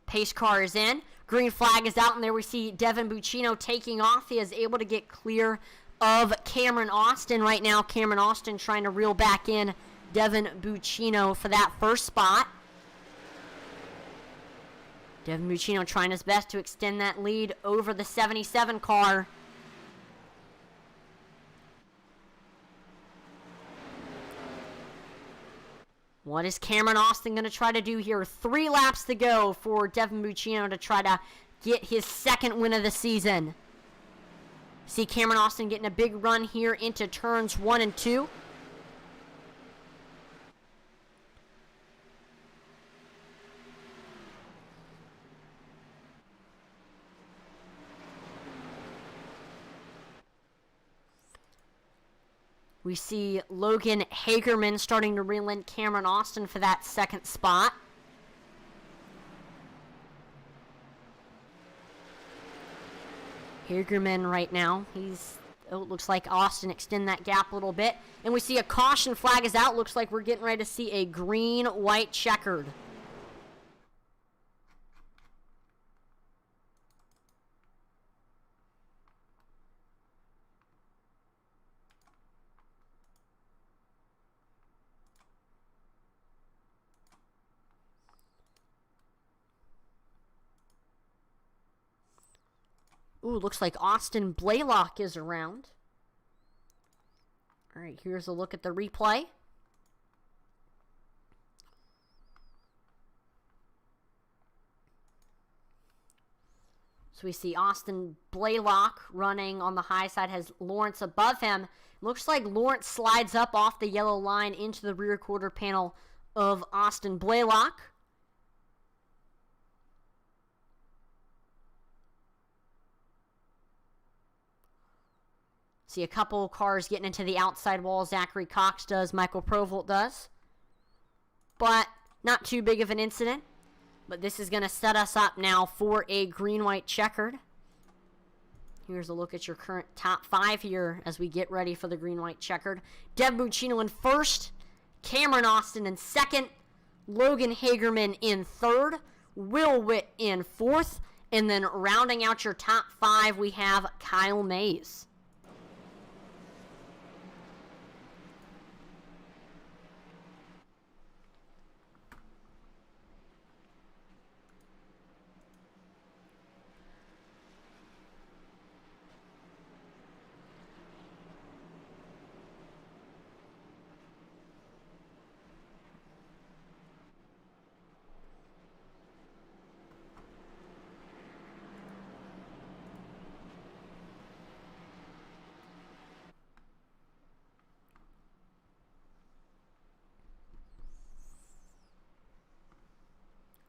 [SPEAKER 1] Pace car is in. Green flag is out, and there we see Devin Buccino taking off. He is able to get clear of Cameron Austin right now. Cameron Austin trying to reel back in Devin Buccino for that first spot. Devin Buccino trying his best to extend that lead over the 77 car. What is Cameron Austin going to try to do here? 3 laps to go for Devin Buccino to try to get his 2nd win of the season. See Cameron Austin getting a big run here into turns 1 and 2. We see Logan Hagerman starting to reel in Cameron Austin for that 2nd spot. Hagerman right now, it looks like Austin extend that gap a little bit. And we see a caution flag is out. Looks like we're getting ready to see a green-white checkered. Ooh, looks like Austin Blaylock is around. All right, here's a look at the replay. So we see Austin Blaylock running on the high side, has Lawrence above him. Looks like Lawrence slides up off the yellow line into the rear quarter panel of Austin Blaylock. See a couple cars getting into the outside wall. Zachary Cox does, Michael Provolt does. But not too big of an incident. But this is going to set us up now for a green-white checkered. Here's a look at your current top 5 here as we get ready for the green-white checkered. Devin Buccino in 1st. Cameron Austin in 2nd. Logan Hagerman in 3rd. Will Witt in 4th. And then rounding out your top 5, we have Kyle Mays.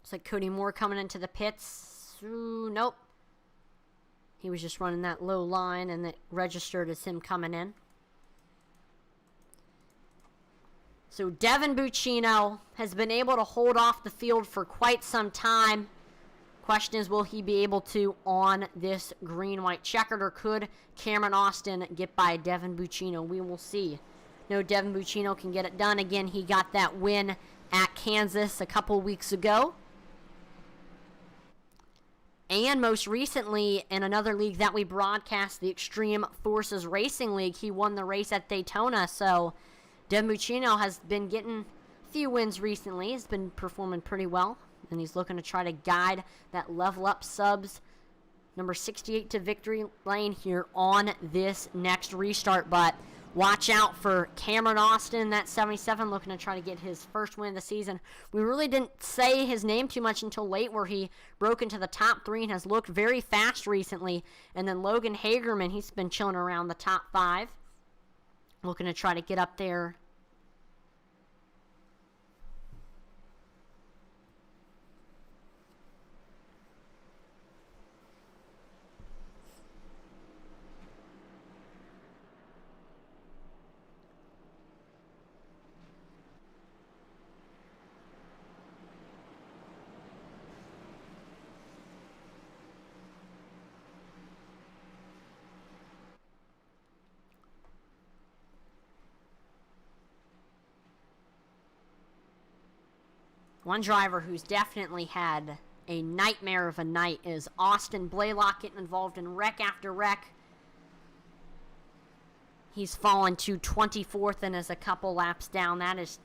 [SPEAKER 1] Looks like Cody Moore coming into the pits. Ooh, nope. He was just running that low line, and it registered as him coming in. So Devin Buccino has been able to hold off the field for quite some time. Question is, will he be able to on this green-white checkered, or could Cameron Austin get by Devin Buccino? We will see. No, Devin Buccino can get it done. Again, he got that win at Kansas a couple weeks ago. And most recently, in another league that we broadcast, the Extreme Forces Racing League, he won the race at Daytona. So Devin Buccino has been getting a few wins recently. He's been performing pretty well. And he's looking to try to guide that Level Up Subs number 68 to victory lane here on this next restart. But watch out for Cameron Austin, that 77, looking to try to get his first win of the season. We really didn't say his name too much until late, where he broke into the top 3 and has looked very fast recently. And then Logan Hagerman, he's been chilling around the top 5, looking to try to get up there. One driver who's definitely had a nightmare of a night is Austin Blaylock, getting involved in wreck after wreck. He's fallen to 24th and is a couple laps down. That's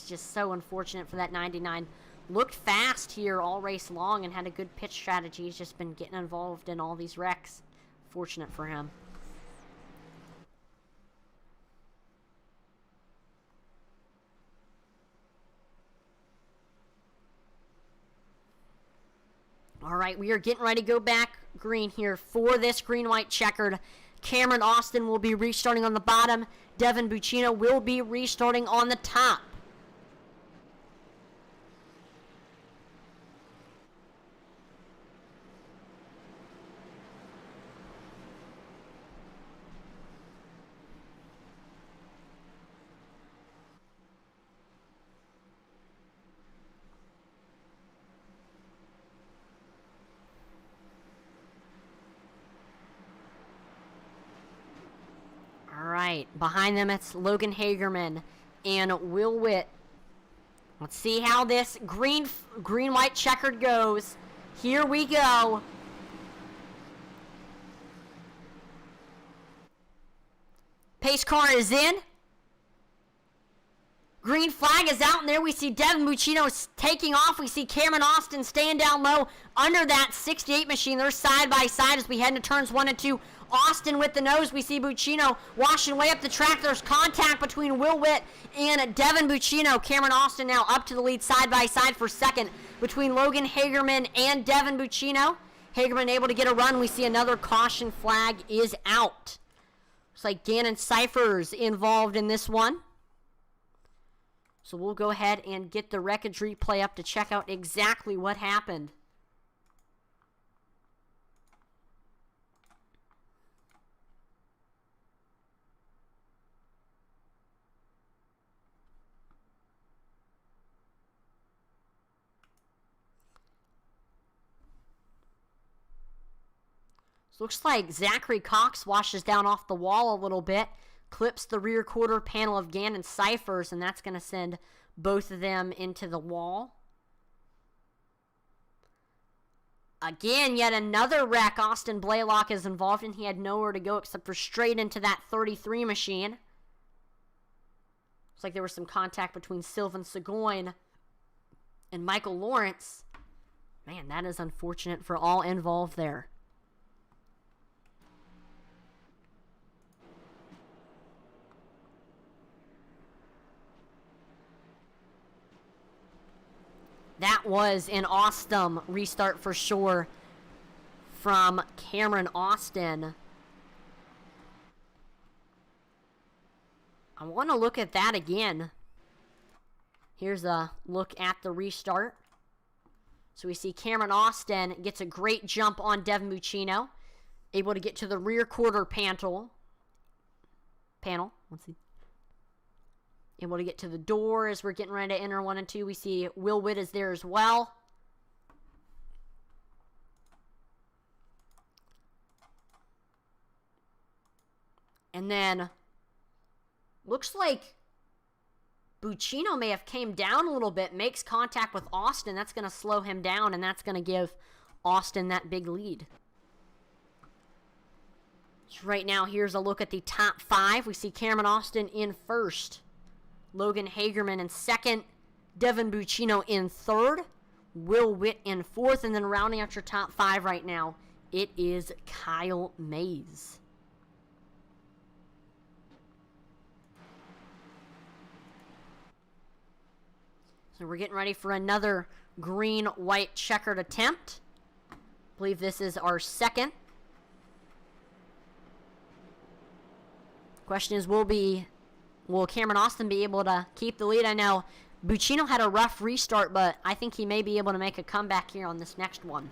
[SPEAKER 1] just so unfortunate for that 99. Looked fast here all race long and had a good pitch strategy. He's just been getting involved in all these wrecks. Fortunate for him. All right, we are getting ready to go back green here for this green-white checkered. Cameron Austin will be restarting on the bottom. Devin Buccino will be restarting on the top. Right, behind them it's Logan Hagerman and Will Witt. Let's see how this green-white checkered goes. Here we go. Pace car is in. Green flag is out, and there we see Devin Buccino taking off. We see Cameron Austin staying down low under that 68 machine. They're side by side as we head into turns 1 and 2. Austin with the nose. We see Buccino washing way up the track. There's contact between Will Witt and Devin Buccino. Cameron Austin now up to the lead side by side for second between Logan Hagerman and Devin Buccino. Hagerman able to get a run. We see another caution flag is out. Looks like Gannon Cypher's involved in this one. So we'll go ahead and get the Wreckage Replay up to check out exactly what happened. So looks like Zachary Cox washes down off the wall a little bit, clips the rear quarter panel of Gannon Cyphers, and that's going to send both of them into the wall. Again, yet another wreck Austin Blaylock is involved in. He had nowhere to go except for straight into that 33 machine. Looks like there was some contact between Sylvan Seguin and Michael Lawrence. Man, that is unfortunate for all involved there. That was an awesome restart for sure from Cameron Austin. I want to look at that again. Here's a look at the restart. So we see Cameron Austin gets a great jump on Devin Buccino. Able to get to the rear quarter panel. Let's see. Able to get to the door as we're getting ready to enter 1 and 2. We see Will Witt is there as well. And then, looks like Buccino may have came down a little bit, makes contact with Austin. That's going to slow him down, and that's going to give Austin that big lead. So right now, here's a look at the top 5. We see Cameron Austin in first. Logan Hagerman in second. Devin Buccino in third. Will Witt in fourth. And then rounding out your top 5 right now, it is Kyle Mays. So we're getting ready for another green-white checkered attempt. I believe this is our second. Question is, will Cameron Austin be able to keep the lead? I know Buccino had a rough restart, but I think he may be able to make a comeback here on this next one.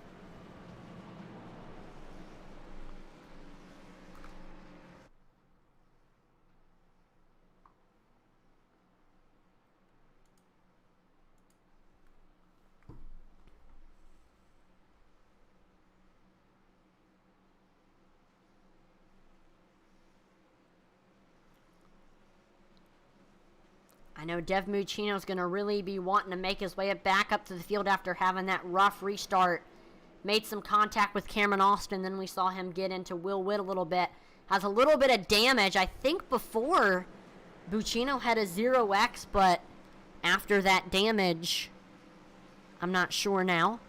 [SPEAKER 1] I know Dev Buccino is going to really be wanting to make his way back up to the field after having that rough restart. Made some contact with Cameron Austin, then we saw him get into Will Witt a little bit. Has a little bit of damage. I think before Buccino had a 0x, but after that damage, I'm not sure now.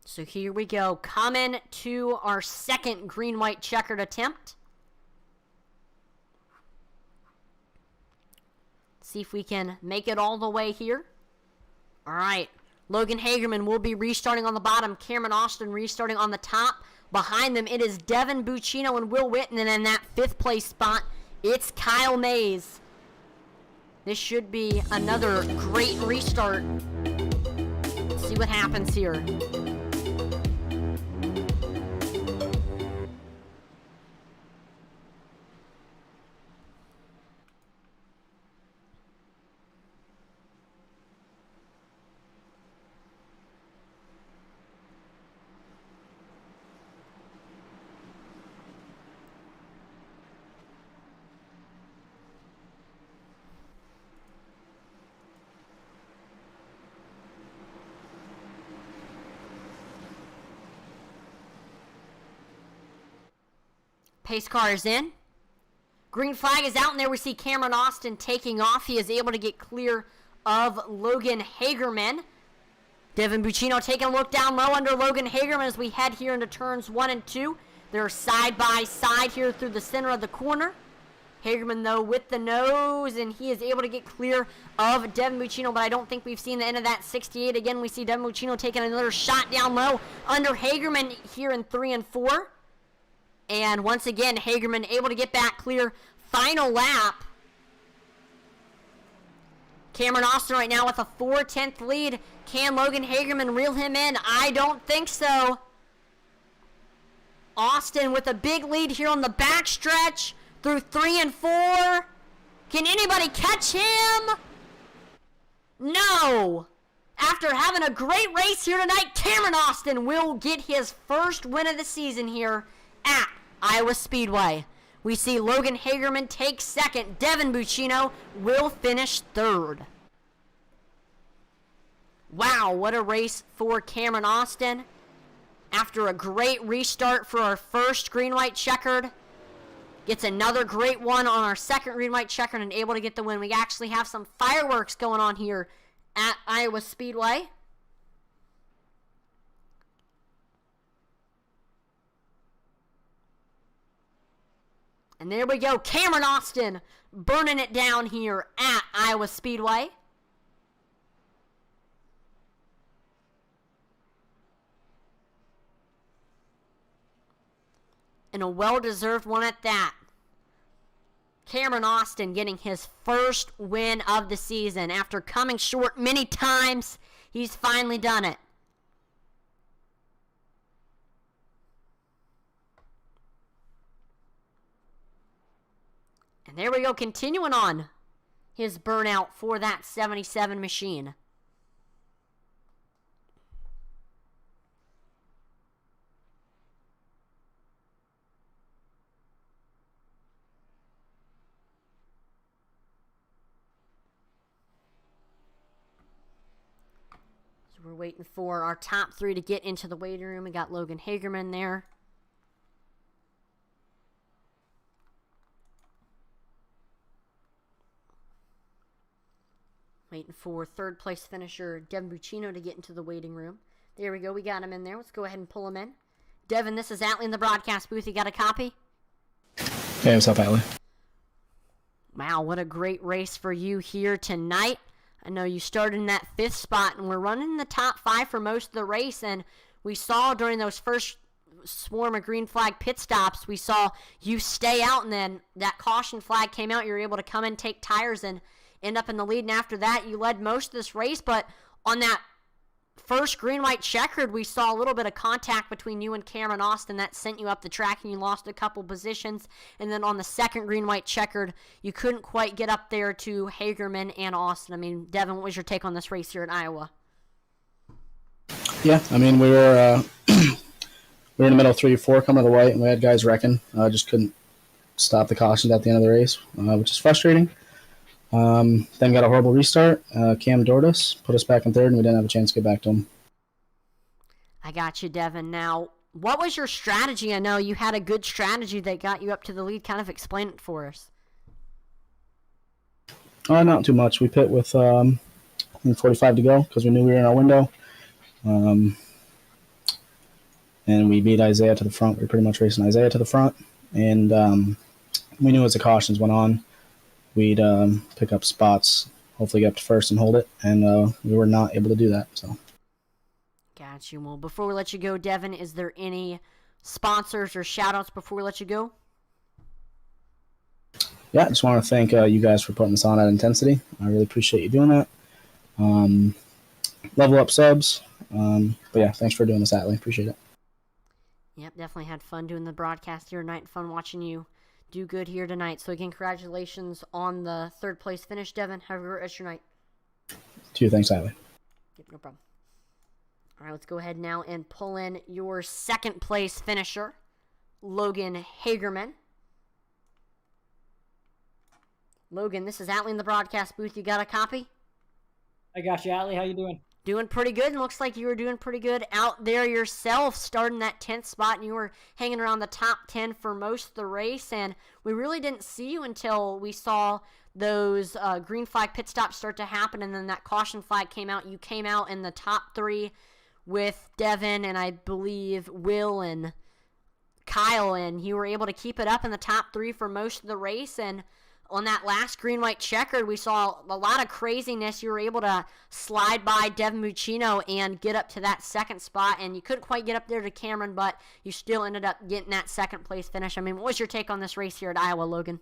[SPEAKER 1] So here we go, coming to our second green-white checkered attempt. See if we can make it all the way here. All right, Logan Hagerman will be restarting on the bottom. Cameron Austin restarting on the top. Behind them, it is Devin Buccino and Will Witt, and then in that 5th place spot, it's Kyle Mays. This should be another great restart. Let's see what happens here. Pace car is in. Green flag is out, and there we see Cameron Austin taking off. He is able to get clear of Logan Hagerman. Devin Buccino taking a look down low under Logan Hagerman as we head here into turns 1 and 2. They're side by side here through the center of the corner. Hagerman, though, with the nose, and he is able to get clear of Devin Buccino, but I don't think we've seen the end of that 68. Again, we see Devin Buccino taking another shot down low under Hagerman here in 3 and 4. And once again, Hagerman able to get back clear. Final lap. Cameron Austin right now with a 4/10 lead. Can Logan Hagerman reel him in? I don't think so. Austin with a big lead here on the backstretch through 3 and 4. Can anybody catch him? No. After having a great race here tonight, Cameron Austin will get his first win of the season here at Iowa Speedway. We see Logan Hagerman take second. Devin Buccino will finish third. Wow, what a race for Cameron Austin. After a great restart for our first green-white checkered, gets another great one on our second green-white checkered and able to get the win. We actually have some fireworks going on here at Iowa Speedway. And there we go. Cameron Austin burning it down here at Iowa Speedway. And a well-deserved one at that. Cameron Austin getting his first win of the season. After coming short many times, he's finally done it. And there we go, continuing on his burnout for that 77 machine. So we're waiting for our top three to get into the waiting room. We got Logan Hagerman there. Waiting for third place finisher Devin Buccino to get into the waiting room. There we go. We got him in there. Let's go ahead and pull him in. Devin, this is Atlee in the broadcast booth. You got a copy?
[SPEAKER 2] Hey, what's up, Atlee?
[SPEAKER 1] Wow, what a great race for you here tonight. I know you started in that 5th spot, and we're running in the top 5 for most of the race, and we saw during those first swarm of green flag pit stops, we saw you stay out, and then that caution flag came out. You were able to come in, take tires, and end up in the lead, and after that, you led most of this race, but on that first green-white checkered, we saw a little bit of contact between you and Cameron Austin that sent you up the track, and you lost a couple positions, and then on the second green-white checkered, you couldn't quite get up there to Hagerman and Austin. I mean, Devin, what was your take on this race here in Iowa?
[SPEAKER 2] Yeah, I mean, we were in the middle of 3 or 4 coming to the white, and we had guys wrecking. Just couldn't stop the cautions at the end of the race, which is frustrating. Then got a horrible restart. Cam doored us, put us back in 3rd, and we didn't have a chance to get back to him.
[SPEAKER 1] I got you, Devin. Now, what was your strategy? I know you had a good strategy that got you up to the lead. Kind of explain it for us.
[SPEAKER 2] Not too much. We pit with 45 to go because we knew we were in our window. And we beat Isaiah to the front. We were pretty much racing Isaiah to the front. And we knew as the cautions went on, we'd pick up spots, hopefully get up to 1st and hold it, and we were not able to do that. So,
[SPEAKER 1] got you. Well, before we let you go, Devin, is there any sponsors or shout-outs before we let you go?
[SPEAKER 2] Yeah, I just want to thank you guys for putting this on at Intensity. I really appreciate you doing that. Level Up subs. But yeah, thanks for doing this, Atlee. Appreciate it.
[SPEAKER 1] Yep, definitely had fun doing the broadcast here tonight and fun watching you do good here tonight. So again, congratulations on the 3rd place finish, Devin. Have a great rest of your night.
[SPEAKER 2] To you, thanks, Atlee.
[SPEAKER 1] Yep, no problem. All right, let's go ahead now and pull in your 2nd place finisher, Logan Hagerman. Logan, this is Atlee in the broadcast booth. You got a copy?
[SPEAKER 3] I got you, Atlee. How you doing?
[SPEAKER 1] Doing pretty good, and looks like you were doing pretty good out there yourself, starting that 10th spot, and you were hanging around the top 10 for most of the race, and we really didn't see you until we saw those green flag pit stops start to happen, and then that caution flag came out. You came out in the top 3 with Devin and I believe Will and Kyle, and you were able to keep it up in the top 3 for most of the race, and on that last green-white checkered, we saw a lot of craziness. You were able to slide by Devin Buccino and get up to that 2nd spot, and you couldn't quite get up there to Cameron, but you still ended up getting that 2nd place finish. I mean, what was your take on this race here at Iowa, Logan?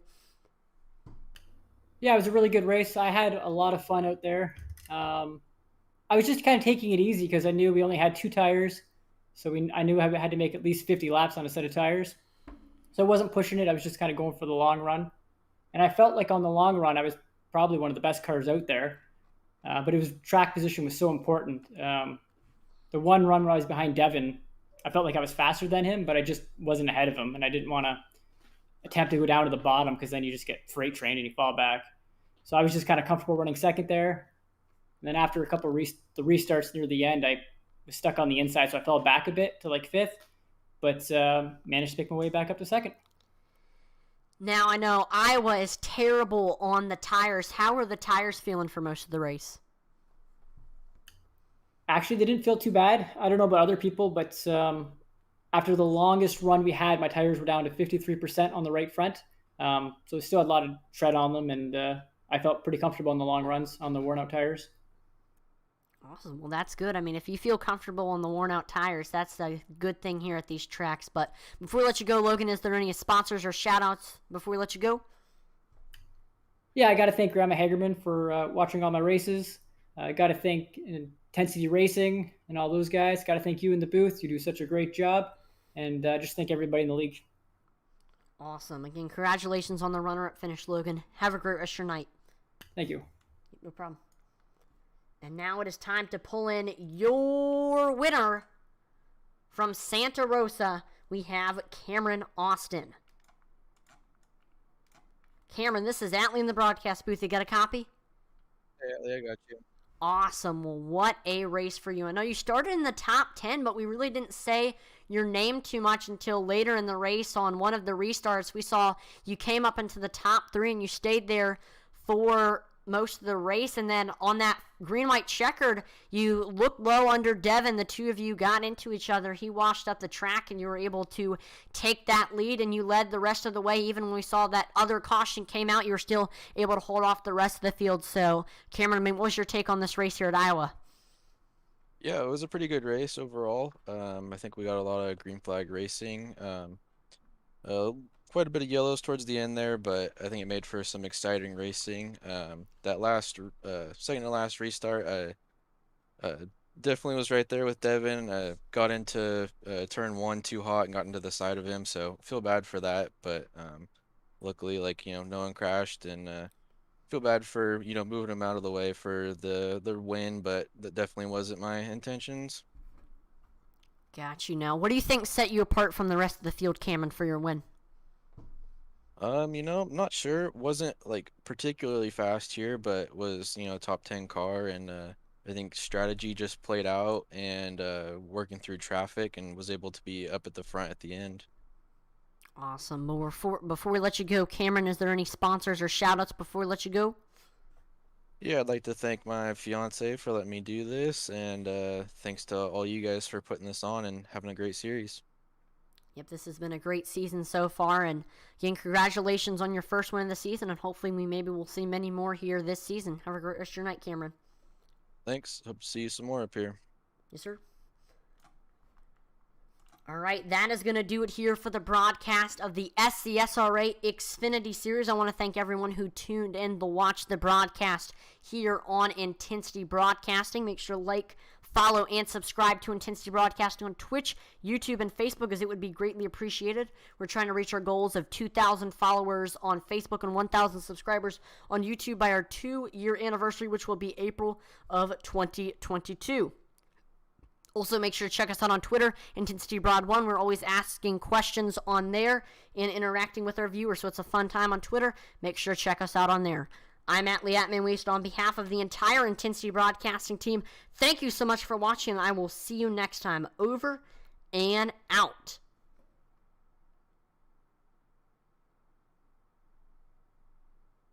[SPEAKER 3] Yeah, it was a really good race. I had a lot of fun out there. I was just kind of taking it easy because I knew we only had 2 tires, so I knew I had to make at least 50 laps on a set of tires. So I wasn't pushing it. I was just kind of going for the long run. And I felt like on the long run, I was probably one of the best cars out there. But it was track position was so important. The one run where I was behind Devin, I felt like I was faster than him, but I just wasn't ahead of him. And I didn't want to attempt to go down to the bottom because then you just get freight trained and you fall back. So I was just kind of comfortable running 2nd there. And then after a couple of the restarts near the end, I was stuck on the inside. So I fell back a bit to like 5th, but managed to pick my way back up to 2nd.
[SPEAKER 1] Now, I know Iowa is terrible on the tires. How were the tires feeling for most of the race?
[SPEAKER 3] Actually, they didn't feel too bad. I don't know about other people, but after the longest run we had, my tires were down to 53% on the right front. So we still had a lot of tread on them, and I felt pretty comfortable in the long runs on the worn out tires.
[SPEAKER 1] Awesome. Well, that's good. I mean, if you feel comfortable on the worn-out tires, that's a good thing here at these tracks. But before we let you go, Logan, is there any sponsors or shout-outs before we let you go?
[SPEAKER 3] Yeah, I got to thank Grandma Hagerman for watching all my races. I got to thank Intensity Racing and all those guys. Got to thank you in the booth. You do such a great job. And just thank everybody in the league.
[SPEAKER 1] Awesome. Again, congratulations on the runner-up finish, Logan. Have a great rest of your night.
[SPEAKER 3] Thank you.
[SPEAKER 1] No problem. And now it is time to pull in your winner from Santa Rosa. We have Cameron Austin. Cameron, this is Atlee in the broadcast booth. You got a copy?
[SPEAKER 4] Yeah, I got you.
[SPEAKER 1] Awesome. Well, what a race for you. I know you started in the top 10, but we really didn't say your name too much until later in the race. On one of the restarts, we saw you came up into the top 3 and you stayed there for most of the race, and then on that green-white checkered, you looked low under Devin. The two of you got into each other. He washed up the track, and you were able to take that lead, and you led the rest of the way. Even when we saw that other caution came out, you were still able to hold off the rest of the field. So, Cameron, I mean, what was your take on this race here at Iowa?
[SPEAKER 4] Yeah, it was a pretty good race overall. I think we got a lot of green flag racing. Quite a bit of yellows towards the end there, but I think it made for some exciting racing. That last, second to last restart, I definitely was right there with Devin. Got into turn 1 too hot and got into the side of him, so feel bad for that. But luckily, no one crashed, and feel bad for moving him out of the way for the win, but that definitely wasn't my intentions.
[SPEAKER 1] Got you. Now, what do you think set you apart from the rest of the field, Cameron, for your win?
[SPEAKER 4] I'm not sure. Wasn't like particularly fast here, but was, top 10 car, and I think strategy just played out, and working through traffic, and was able to be up at the front at the end.
[SPEAKER 1] Awesome. But before we let you go, Cameron, is there any sponsors or shout-outs before we let you go?
[SPEAKER 4] Yeah, I'd like to thank my fiance for letting me do this, and thanks to all you guys for putting this on and having a great series.
[SPEAKER 1] Yep, this has been a great season so far, and again, congratulations on your first win of the season, and hopefully maybe we'll see many more here this season. Have a great rest of your night, Cameron.
[SPEAKER 4] Thanks. Hope to see you some more up here.
[SPEAKER 1] Yes, sir. All right, that is going to do it here for the broadcast of the SCSRA Xfinity Series. I want to thank everyone who tuned in to watch the broadcast here on Intensity Broadcasting. Make sure to like, follow, and subscribe to Intensity Broadcasting on Twitch, YouTube, and Facebook, as it would be greatly appreciated. We're trying to reach our goals of 2,000 followers on Facebook and 1,000 subscribers on YouTube by our 2-year anniversary, which will be April of 2022. Also, make sure to check us out on Twitter, IntensityBroad1. We're always asking questions on there and interacting with our viewers, so it's a fun time on Twitter. Make sure to check us out on there. I'm Atlee Atman-Waste on behalf of the entire Intensity Broadcasting team. Thank you so much for watching, and I will see you next time. Over and out.